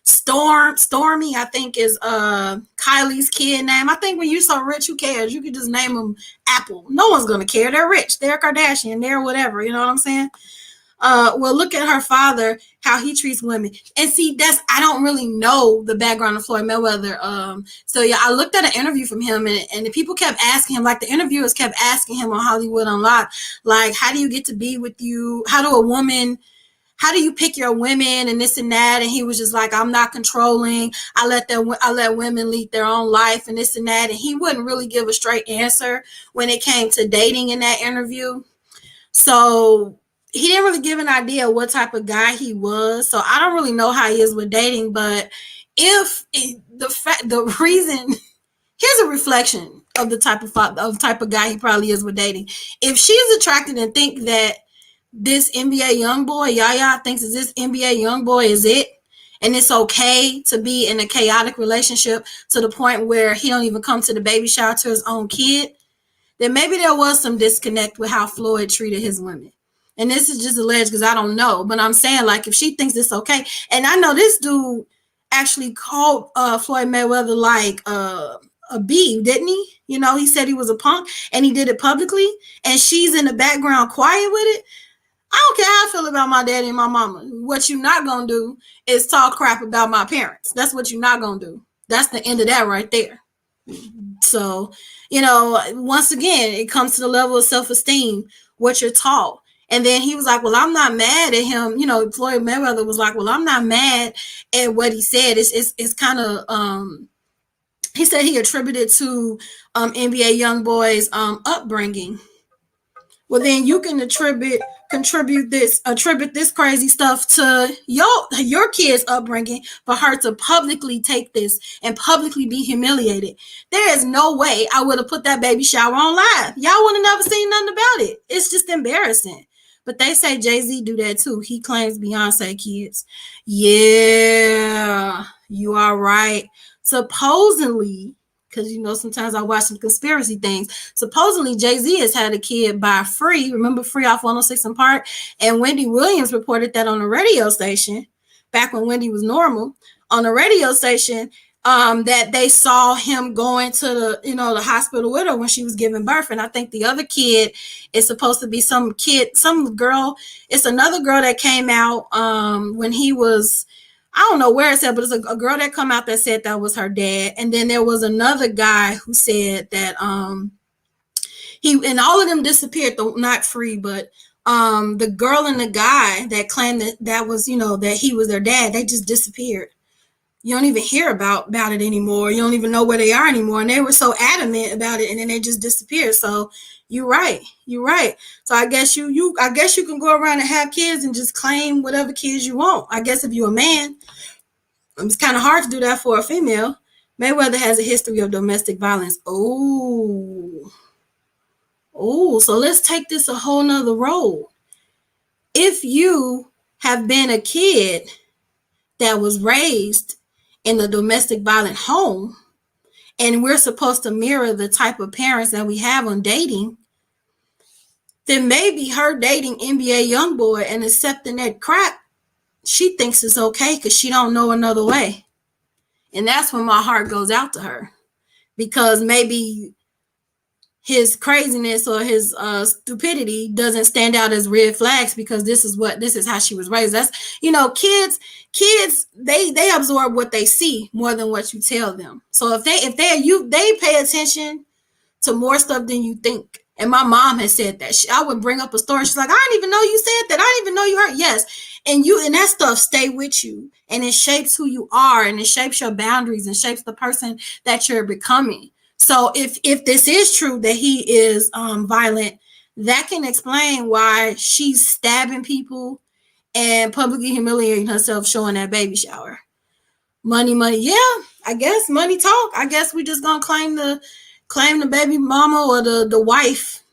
Stormy, I think is Kylie's kid name. I think when you're so rich, who cares? You could just name them Apple. No one's gonna care. They're rich. They're Kardashian. They're whatever. You know what I'm saying? Well, look at her father, how he treats women. And see, I don't really know the background of Floyd Mayweather. So yeah, I looked at an interview from him and the people kept asking him, like the interviewers kept asking him on Hollywood Unlocked, like, how do you get to be with you? How do you pick your women and this and that? And he was just like, I'm not controlling. I let women lead their own life and this and that. And he wouldn't really give a straight answer when it came to dating in that interview. So he didn't really give an idea what type of guy he was. So I don't really know how he is with dating, but the reason, here's a reflection of the type of guy he probably is with dating. If she's attracted and think that this NBA young boy, Yaya, thinks that this NBA young boy is it, and it's okay to be in a chaotic relationship to the point where he don't even come to the baby shower to his own kid, then maybe there was some disconnect with how Floyd treated his women. And this is just alleged because I don't know. But I'm saying, like, if she thinks it's okay, and I know this dude actually called Floyd Mayweather like a B, didn't he? You know, he said he was a punk and he did it publicly. And she's in the background quiet with it. I don't care how I feel about my daddy and my mama. What you're not going to do is talk crap about my parents. That's what you're not going to do. That's the end of that right there. So, once again, it comes to the level of self-esteem, what you're taught. And then he was like, well, I'm not mad at him. Floyd Mayweather was like, well, I'm not mad at what he said. It's kind of, he said he attributed to NBA Youngboy's upbringing. Well, then you can attribute attribute this crazy stuff to your kids' upbringing for her to publicly take this and publicly be humiliated. There is no way I would have put that baby shower on live. Y'all would have never seen nothing about it. It's just embarrassing. But they say Jay-Z do that too. He claims Beyonce kids. Yeah, you are right. Supposedly, because sometimes I watch some conspiracy things. Supposedly Jay-Z has had a kid by Free. Remember Free off 106 and Park? And Wendy Williams reported that on a radio station back when Wendy was normal on a radio station. That they saw him going to the hospital with her when she was giving birth. And I think the other kid is supposed to be some girl. It's another girl that came out when he was, I don't know where it's at, but it's a girl that come out that said that was her dad. And then there was another guy who said that he, and all of them disappeared, though not Free, but the girl and the guy that claimed that was, that he was their dad, they just disappeared. You don't even hear about it anymore. You don't even know where they are anymore. And they were so adamant about it, and then they just disappeared. So you're right. So I guess you can go around and have kids and just claim whatever kids you want. I guess if you're a man, it's kind of hard to do that for a female. Mayweather has a history of domestic violence. Oh, so let's take this a whole nother road. If you have been a kid that was raised in a domestic violent home, and we're supposed to mirror the type of parents that we have on dating, then maybe her dating NBA YoungBoy and accepting that crap, she thinks it's okay because she don't know another way. And that's when my heart goes out to her, because maybe his craziness or his stupidity doesn't stand out as red flags because this is how she was raised. That's, kids they absorb what they see more than what you tell them. So if they pay attention to more stuff than you think. And my mom has said that. I would bring up a story. She's like, I didn't even know you said that. I didn't even know you heard. Yes. And that stuff stay with you, and it shapes who you are, and it shapes your boundaries and shapes the person that you're becoming. So if this is true that he is violent, that can explain why she's stabbing people and publicly humiliating herself showing that baby shower. Money. Yeah, I guess money talk. I guess we just gonna claim the baby mama or the wife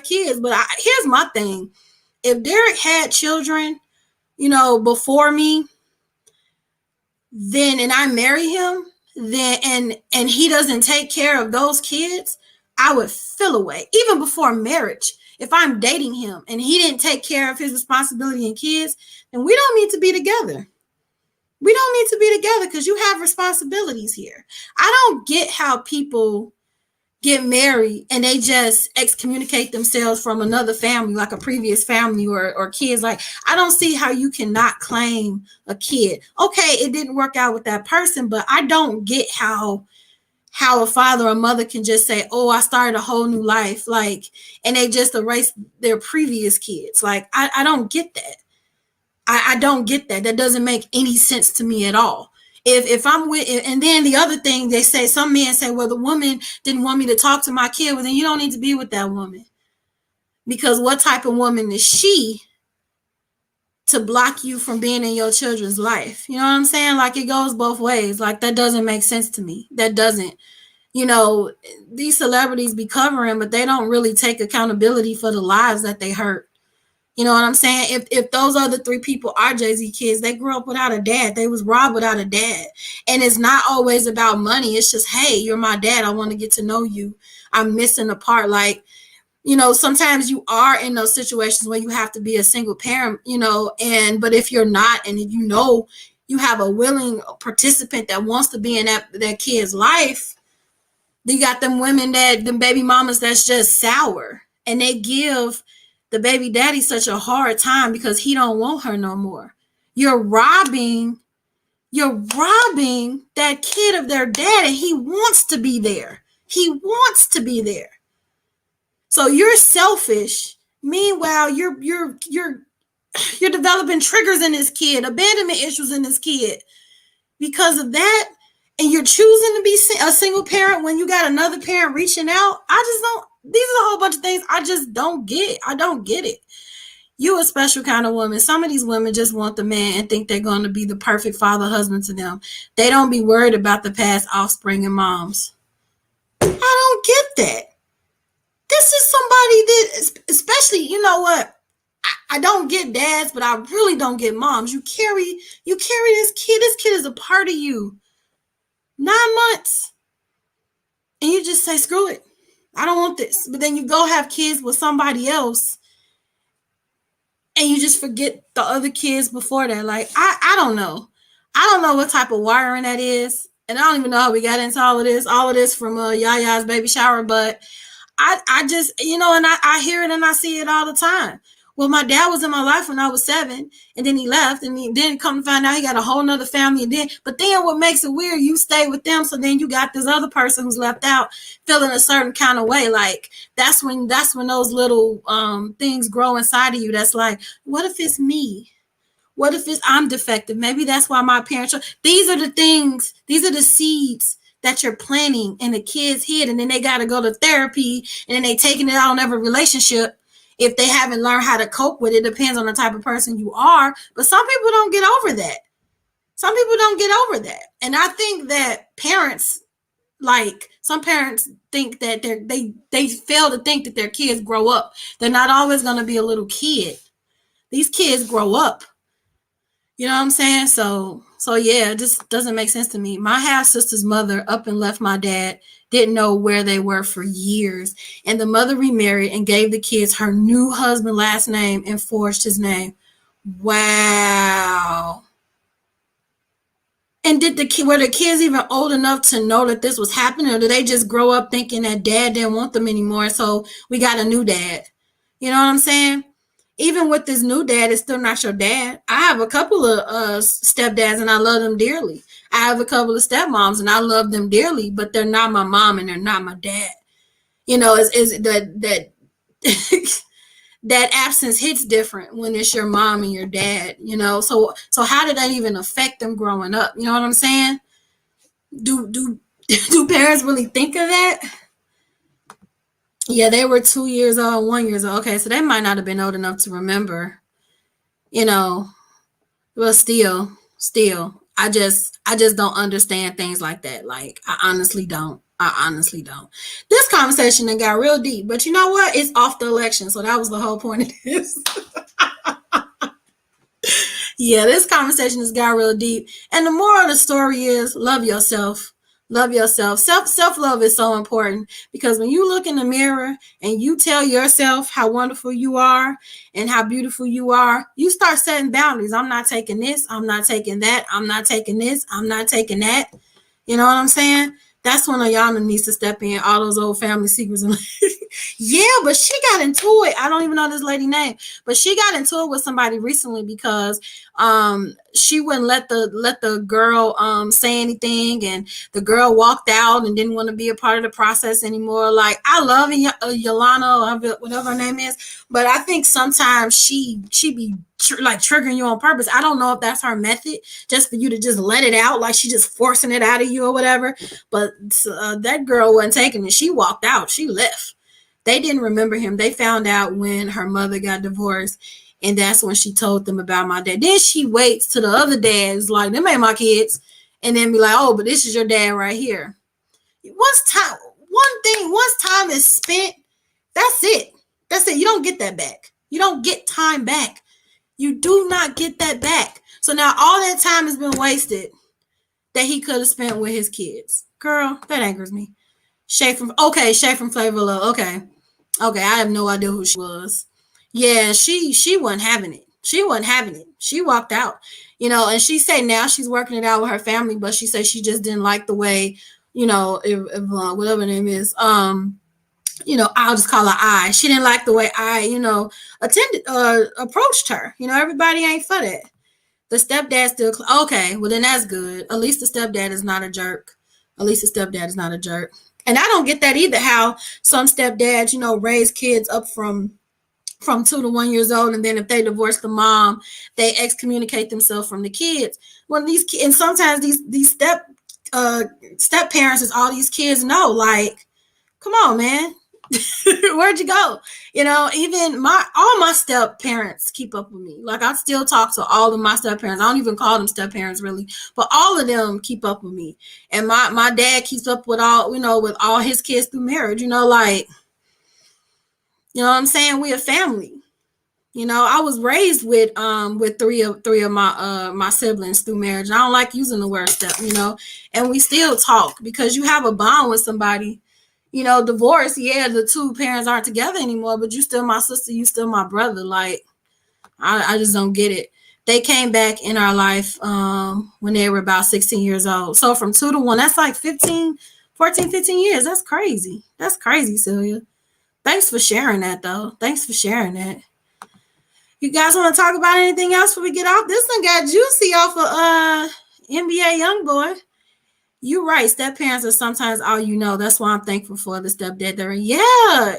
kids. But here's my thing. If Derek had children, before me, then, and I marry him, then, and he doesn't take care of those kids, I would feel away. Even before marriage, if I'm dating him and he didn't take care of his responsibility and kids, then we don't need to be together. We don't need to be together because you have responsibilities here. I don't get how people get married and they just excommunicate themselves from another family, like a previous family or kids. Like, I don't see how you cannot claim a kid. Okay, it didn't work out with that person, but I don't get how a father or mother can just say, oh, I started a whole new life, like, and they just erase their previous kids. Like, I don't get that. I don't get that. That doesn't make any sense to me at all. If I'm with, and then the other thing they say, some men say, well, the woman didn't want me to talk to my kid. Well, then you don't need to be with that woman, because what type of woman is she to block you from being in your children's life? You know what I'm saying? Like, it goes both ways. Like, that doesn't make sense to me. That doesn't. These celebrities be covering, but they don't really take accountability for the lives that they hurt. You know what I'm saying? If those other three people are Jay-Z kids, they grew up without a dad. They was robbed without a dad. And it's not always about money. It's just, hey, you're my dad. I want to get to know you. I'm missing a part. Like, sometimes you are in those situations where you have to be a single parent, but if you're not, and you have a willing participant that wants to be in that kid's life, you got them women them baby mamas that's just sour, and they give the baby daddy such a hard time because he don't want her no more. You're robbing that kid of their dad, and he wants to be there. So you're selfish. Meanwhile, you're developing triggers in this kid, abandonment issues in this kid because of that. And you're choosing to be a single parent when you got another parent reaching out. I just don't. These are a whole bunch of things I just don't get. I don't get it. You a special kind of woman. Some of these women just want the man and think they're going to be the perfect father, husband to them. They don't be worried about the past offspring and moms. I don't get that. This is somebody that, especially, you know what? I don't get dads, but I really don't get moms. You carry this kid. This kid is a part of you. 9 months. And you just say, screw it. I don't want this. But then you go have kids with somebody else and you just forget the other kids before that. Like, I don't know. I don't know what type of wiring that is. And I don't even know how we got into all of this. All of this from Yaya's baby shower. But I just, and I hear it and I see it all the time. Well, my dad was in my life when I was 7, and then he left, and he didn't come to find out he got a whole nother family. But then what makes it weird, you stay with them, so then you got this other person who's left out feeling a certain kind of way. Like that's when those little things grow inside of you. That's like, what if it's me? What if I'm defective? Maybe that's why my parents are. These are the things, these are the seeds that you're planting in the kid's head, and then they got to go to therapy, and then they taking it out on every relationship. If they haven't learned how to cope with it, depends on the type of person you are. But some people don't get over that. Some people don't get over that. And I think that parents, like some parents think that they fail to think that their kids grow up. They're not always going to be a little kid. These kids grow up. You know what I'm saying? So yeah, it just doesn't make sense to me. My half sister's mother up and left my dad, didn't know where they were for years. And the mother remarried and gave the kids her new husband last name and forged his name. Wow. And were the kids even old enough to know that this was happening, or did they just grow up thinking that dad didn't want them anymore, so we got a new dad? You know what I'm saying? Even with this new dad, it's still not your dad. I have a couple of stepdads and I love them dearly. I have a couple of stepmoms and I love them dearly, but they're not my mom and they're not my dad. You know, is that that absence hits different when it's your mom and your dad, you know. So how did that even affect them growing up? You know what I'm saying? Do do parents really think of that? Yeah, they were 2 years old, 1 year old. Okay, so they might not have been old enough to remember, you know. But still, I just don't understand things like that. Like, I honestly don't. This conversation then got real deep, but you know what? It's off the election, so that was the whole point of this. Yeah, this conversation has got real deep. And the moral of the story is love yourself. Love yourself. Self-love is so important because when you look in the mirror and you tell yourself how wonderful you are and how beautiful you are, you start setting boundaries. I'm not taking this. I'm not taking that. I'm not taking this. I'm not taking that. You know what I'm saying? That's when Ayana needs to step in, all those old family secrets. And yeah, but she got into it. I don't even know this lady's name, but she got into it with somebody recently because she wouldn't let the girl say anything, and the girl walked out and didn't want to be a part of the process anymore. Like, I love Yolana, or whatever her name is, but I think sometimes she be like triggering you on purpose. I don't know if that's her method, just for you to just let it out, like she just forcing it out of you or whatever. But that girl wasn't taking it. She walked out. She left. They didn't remember him. They found out when her mother got divorced, and that's when she told them about my dad. Then she waits till the other dads like, them ain't my kids, and then be like, oh, but this is your dad right here. Once time is spent, that's it. That's it. You don't get that back. You don't get time back. You do not get that back. So now all that time has been wasted that he could have spent with his kids. Girl, that angers me. Shay from Flavor Love. Okay, I have no idea who she was. Yeah, she wasn't having it. She walked out. You know, and she said now she's working it out with her family, but she said she just didn't like the way, you know, if whatever her name is, you know, I'll just call her I. She didn't like the way I, you know, approached her. You know, everybody ain't for that. The stepdad still, okay, well then that's good. At least the stepdad is not a jerk. And I don't get that either, how some stepdads, you know, raise kids up from 2 to 1 years old, and then if they divorce the mom, they excommunicate themselves from the kids. When these and sometimes these step parents is all these kids know. Like, come on, man. Where'd you go? Even all my step parents keep up with me. Like, I still talk to all of my step parents. I don't even call them step parents really, but all of them keep up with me. And my dad keeps up with with all his kids through marriage. Like, what I'm saying? We a family. I was raised with three of my siblings through marriage. I don't like using the word step, and we still talk because you have a bond with somebody. Divorce, yeah, the two parents aren't together anymore, but you still my sister, you still my brother. Like, I just don't get it. They came back in our life when they were about 16 years old. So from 2 to 1, that's like 15 years. That's crazy. That's crazy, Celia. Thanks for sharing that, though. Thanks for sharing that. You guys want to talk about anything else before we get off? This one got juicy off of NBA Youngboy. You're right. Step parents are sometimes all you know. That's why I'm thankful for the stepdad.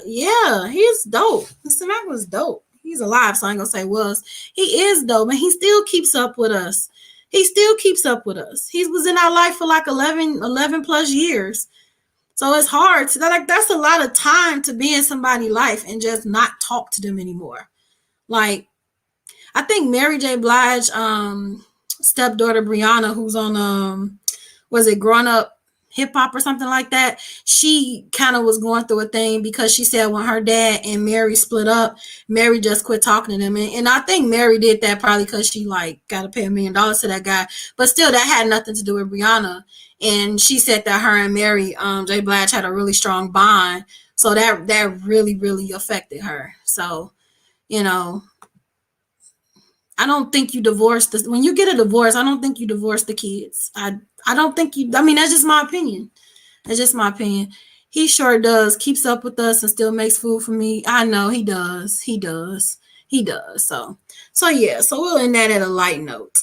Yeah. He's dope. Samantha was dope. He's alive, so I ain't gonna say was. He is dope, and he still keeps up with us. He was in our life for like 11 plus years. So it's hard. That's a lot of time to be in somebody's life and just not talk to them anymore. Like, I think Mary J. Blige, stepdaughter Brianna, who's on was it Grown Up Hip Hop or something like that? She kind of was going through a thing because she said when her dad and Mary split up, Mary just quit talking to them, and I think Mary did that probably because she like got to pay $1 million to that guy, but still that had nothing to do with Brianna. And she said that her and Mary J. Blige had a really strong bond, so that really affected her. So you know I don't think you divorce when you get a divorce. I don't think you divorce the kids. I don't think you. I mean, that's just my opinion. That's just my opinion. He sure does. Keeps up with us and still makes food for me. I know he does. He does. He does. So yeah. So we'll end that at a light note.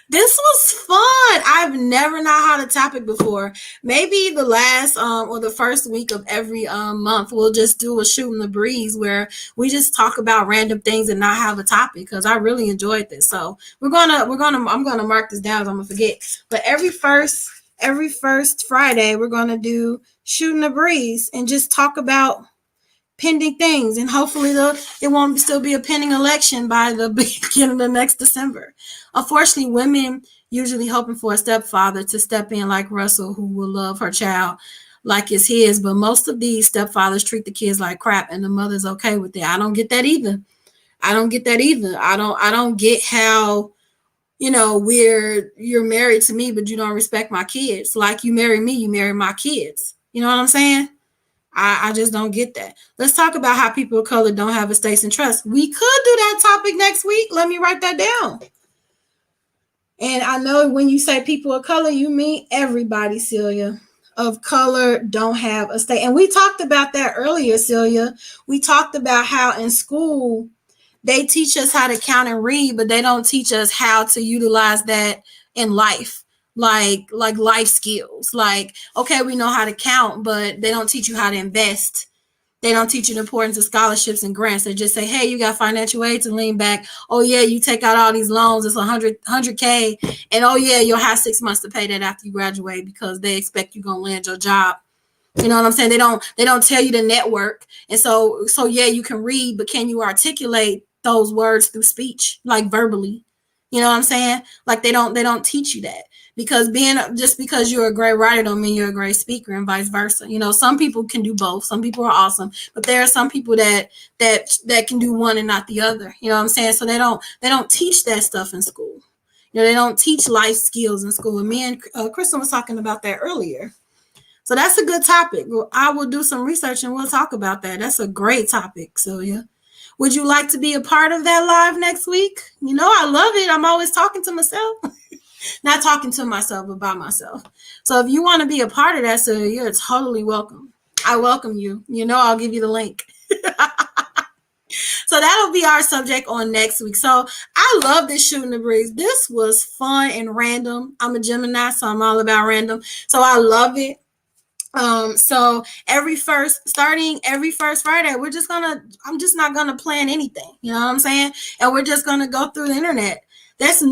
This was fun. I've never not had a topic before. Maybe the last or the first week of every month we'll just do a shooting the breeze where we just talk about random things and not have a topic, because I really enjoyed this. So I'm gonna mark this down. I'm gonna forget. But every first Friday we're gonna do shooting the breeze and just talk about pending things, and hopefully it won't still be a pending election by the beginning of next December. Unfortunately, women usually hoping for a stepfather to step in like Russell, who will love her child like it's his, but most of these stepfathers treat the kids like crap, and the mother's okay with it. I don't get that either. I don't get how you're married to me, but you don't respect my kids. Like, you marry me, you marry my kids. You know what I'm saying? I just don't get that. Let's talk about how people of color don't have estates and trust. We could do that topic next week. Let me write that down. And I know when you say people of color, you mean everybody, Celia, of color don't have a estate. And we talked about that earlier, Celia. We talked about how in school they teach us how to count and read, but they don't teach us how to utilize that in life. Like life skills. Like, okay, we know how to count, but they don't teach you how to invest. They don't teach you the importance of scholarships and grants. They just say, hey, you got financial aid to lean back. Oh, yeah, you take out all these loans. It's 100K. And, oh, yeah, you'll have 6 months to pay that after you graduate, because they expect you're going to land your job. You know what I'm saying? They don't tell you to network. And so yeah, you can read, but can you articulate those words through speech, like verbally? You know what I'm saying? Like, they don't teach you that, because just because you're a great writer don't mean you're a great speaker, and vice versa. Some people can do both. Some people are awesome, but there are some people that can do one and not the other. You know what I'm saying? So they don't teach that stuff in school. They don't teach life skills in school. And me and Kristen was talking about that earlier. So that's a good topic. I will do some research and we'll talk about that. That's a great topic, Celia. Would you like to be a part of that live next week? I love it. I'm always talking to myself. Not talking to myself, but by myself. So if you want to be a part of that, Celia, you're totally welcome. I welcome you. I'll give you the link. So that'll be our subject on next week. So I love this shooting the breeze. This was fun and random. I'm a Gemini, so I'm all about random. So I love it. So starting every first Friday, I'm just not gonna plan anything. You know what I'm saying? And we're just gonna go through the internet. That's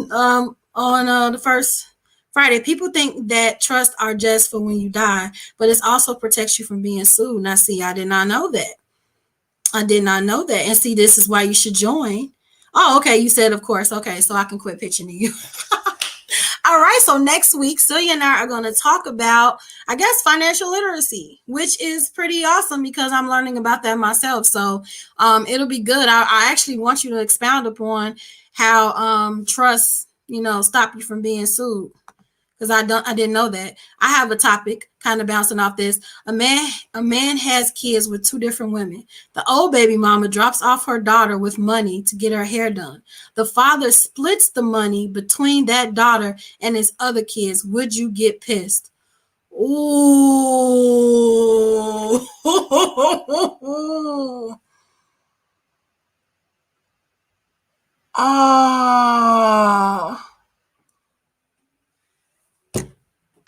on the first Friday, people think that trusts are just for when you die, but it also protects you from being sued. Now, see, I did not know that. I did not know that. And see, this is why you should join. Oh, okay. You said, of course. Okay, so I can quit pitching to you. All right, so next week, Celia and I are going to talk about, I guess, financial literacy, which is pretty awesome because I'm learning about that myself. So it'll be good. I actually want you to expound upon how trust, stop you from being sued. Because I didn't know that. I have a topic kind of bouncing off this. A man has kids with two different women. The old baby mama drops off her daughter with money to get her hair done. The father splits the money between that daughter and his other kids. Would you get pissed? Ooh. Oh.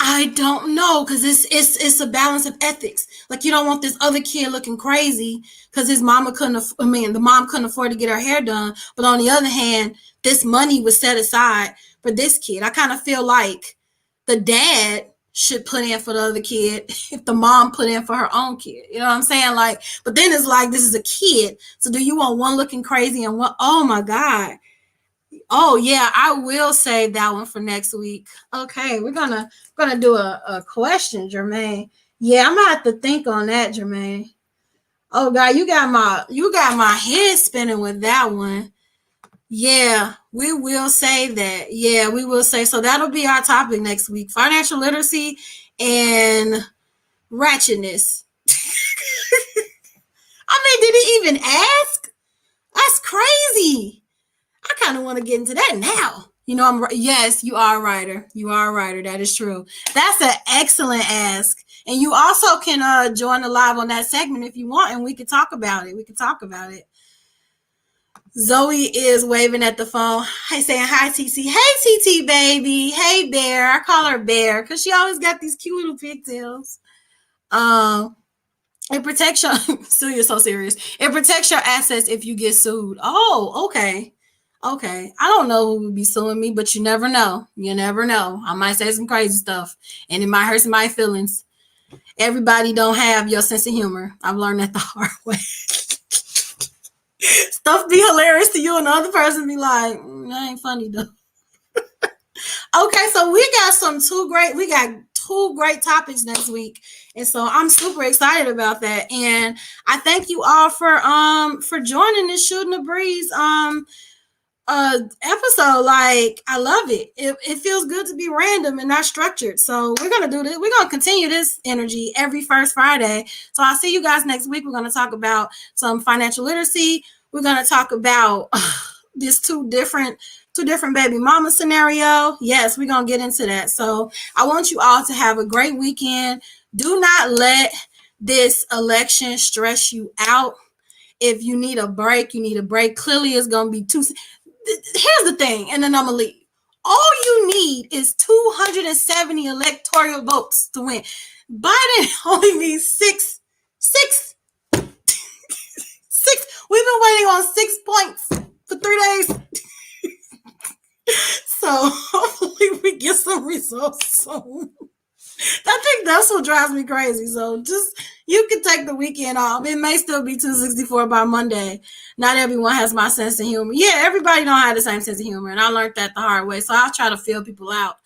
I don't know because it's a balance of ethics. Like you don't want this other kid looking crazy because his mama the mom couldn't afford to get her hair done. But on the other hand, this money was set aside for this kid. I kind of feel like the dad should put in for the other kid if the mom put in for her own kid. You know what I'm saying? Like, but then it's like this is a kid. So do you want one looking crazy and one? Oh my God. Oh yeah, I will save that one for next week. Okay, we're gonna do a question, Jermaine. Yeah, I'm gonna have to think on that, Jermaine. Oh God, you got my head spinning with that one. Yeah, we will say that. Yeah, we will say so. That'll be our topic next week: financial literacy and ratchetness. I mean, did he even ask? That's crazy. I kind of want to get into that now. Yes, you are a writer. You are a writer. That is true. That's an excellent ask. And you also can join the live on that segment if you want, and we can talk about it. Zoe is waving at the phone. Hey, saying hi, TT. Hey, TT, baby. Hey, Bear. I call her Bear because she always got these cute little pigtails. It protects your Celia's so serious. It protects your assets if you get sued. Oh, okay. Okay. I don't know who would be suing me, but you never know. You never know. I might say some crazy stuff and it might hurt somebody's feelings. Everybody don't have your sense of humor. I've learned that the hard way. Stuff be hilarious to you and the other person be like, that ain't funny though. Okay, so we got two great topics next week. And so I'm super excited about that. And I thank you all for joining this Shooting the Breeze episode. Like, I love it. It feels good to be random and not structured. So we're gonna do this. We're gonna continue this energy every first Friday. So I'll see you guys next week. We're gonna talk about some financial literacy. We're gonna talk about this two different baby mama scenario. Yes, we're gonna get into that. So I want you all to have a great weekend. Do not let this election stress you out. If you need a break, you need a break. Clearly it's gonna be too. Here's the thing, and then I'm gonna leave. All you need is 270 electoral votes to win. Biden only needs six. We've been waiting on 6 points for 3 days. So hopefully we get some results soon. I think that's what drives me crazy. So just, you can take the weekend off. It may still be 264 by Monday. Not everyone has my sense of humor. Yeah, everybody don't have the same sense of humor. And I learned that the hard way. So I'll try to feel people out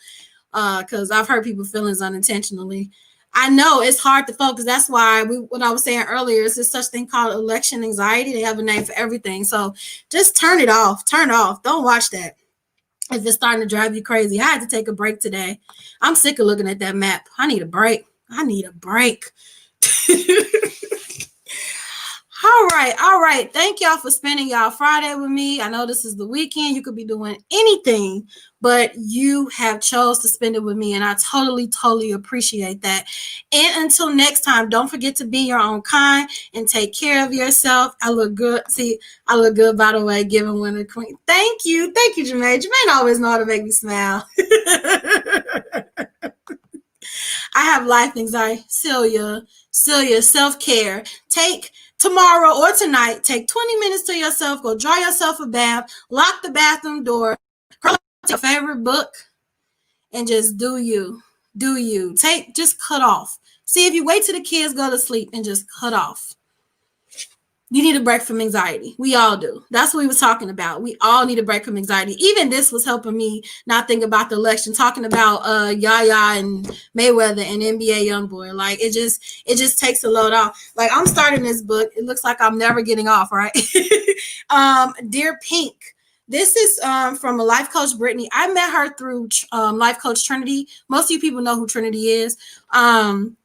because I've hurt people's feelings unintentionally. I know it's hard to focus. That's why what I was saying earlier is there's such thing called election anxiety. They have a name for everything. So just turn it off. Turn it off. Don't watch that. If it's starting to drive you crazy. I had to take a break today. I'm sick of looking at that map. I need a break. All right. Thank y'all for spending y'all Friday with me. I know this is the weekend. You could be doing anything, but you have chose to spend it with me, and I totally appreciate that. And until next time, don't forget to be your own kind and take care of yourself. I look good. See, I look good, by the way, giving winner queen. Thank you, Jermaine. Jermaine always know how to make me smile. I have life anxiety. Celia, self-care. Take tomorrow or tonight, take 20 minutes to yourself, go draw yourself a bath, lock the bathroom door, curl up to your favorite book, and just do you. Just cut off. See, if you wait till the kids go to sleep and just cut off, you need a break from anxiety. We all do. That's what we was talking about. We all need a break from anxiety. Even this was helping me not think about the election, talking about Yaya and Mayweather and NBA YoungBoy. Like it just takes a load off. Like I'm starting this book. It looks like I'm never getting off, right? Dear Pink. This is from a life coach, Brittany. I met her through life coach Trinity. Most of you people know who Trinity is. And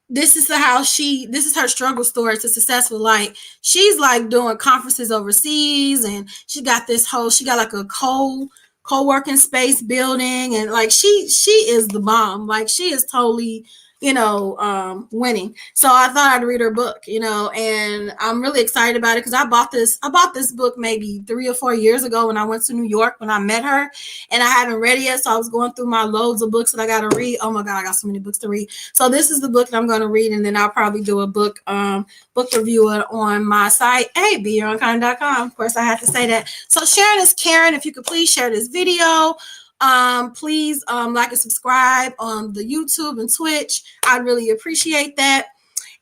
this is her struggle story to successful. Like she's like doing conferences overseas, and she got like a co-working space building, and like she is the bomb. Like she is totally winning. So I thought I'd read her book, and I'm really excited about it because I bought this book maybe 3 or 4 years ago when I went to New York when I met her, and I haven't read it yet. So I was going through my loads of books that I got to read. Oh my God, I got so many books to read. So this is the book that I'm going to read, and then I'll probably do a book review on my site. Hey, BeYourOwnKind.com. Of course, I have to say that. So sharing is caring. If you could please share this video. Please like and subscribe on the YouTube and Twitch. I'd really appreciate that.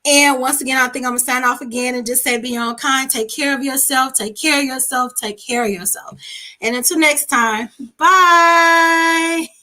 And once again, I think I'm gonna sign off again and just say be your own kind. Take care of yourself. Take care of yourself. Take care of yourself. And until next time, bye.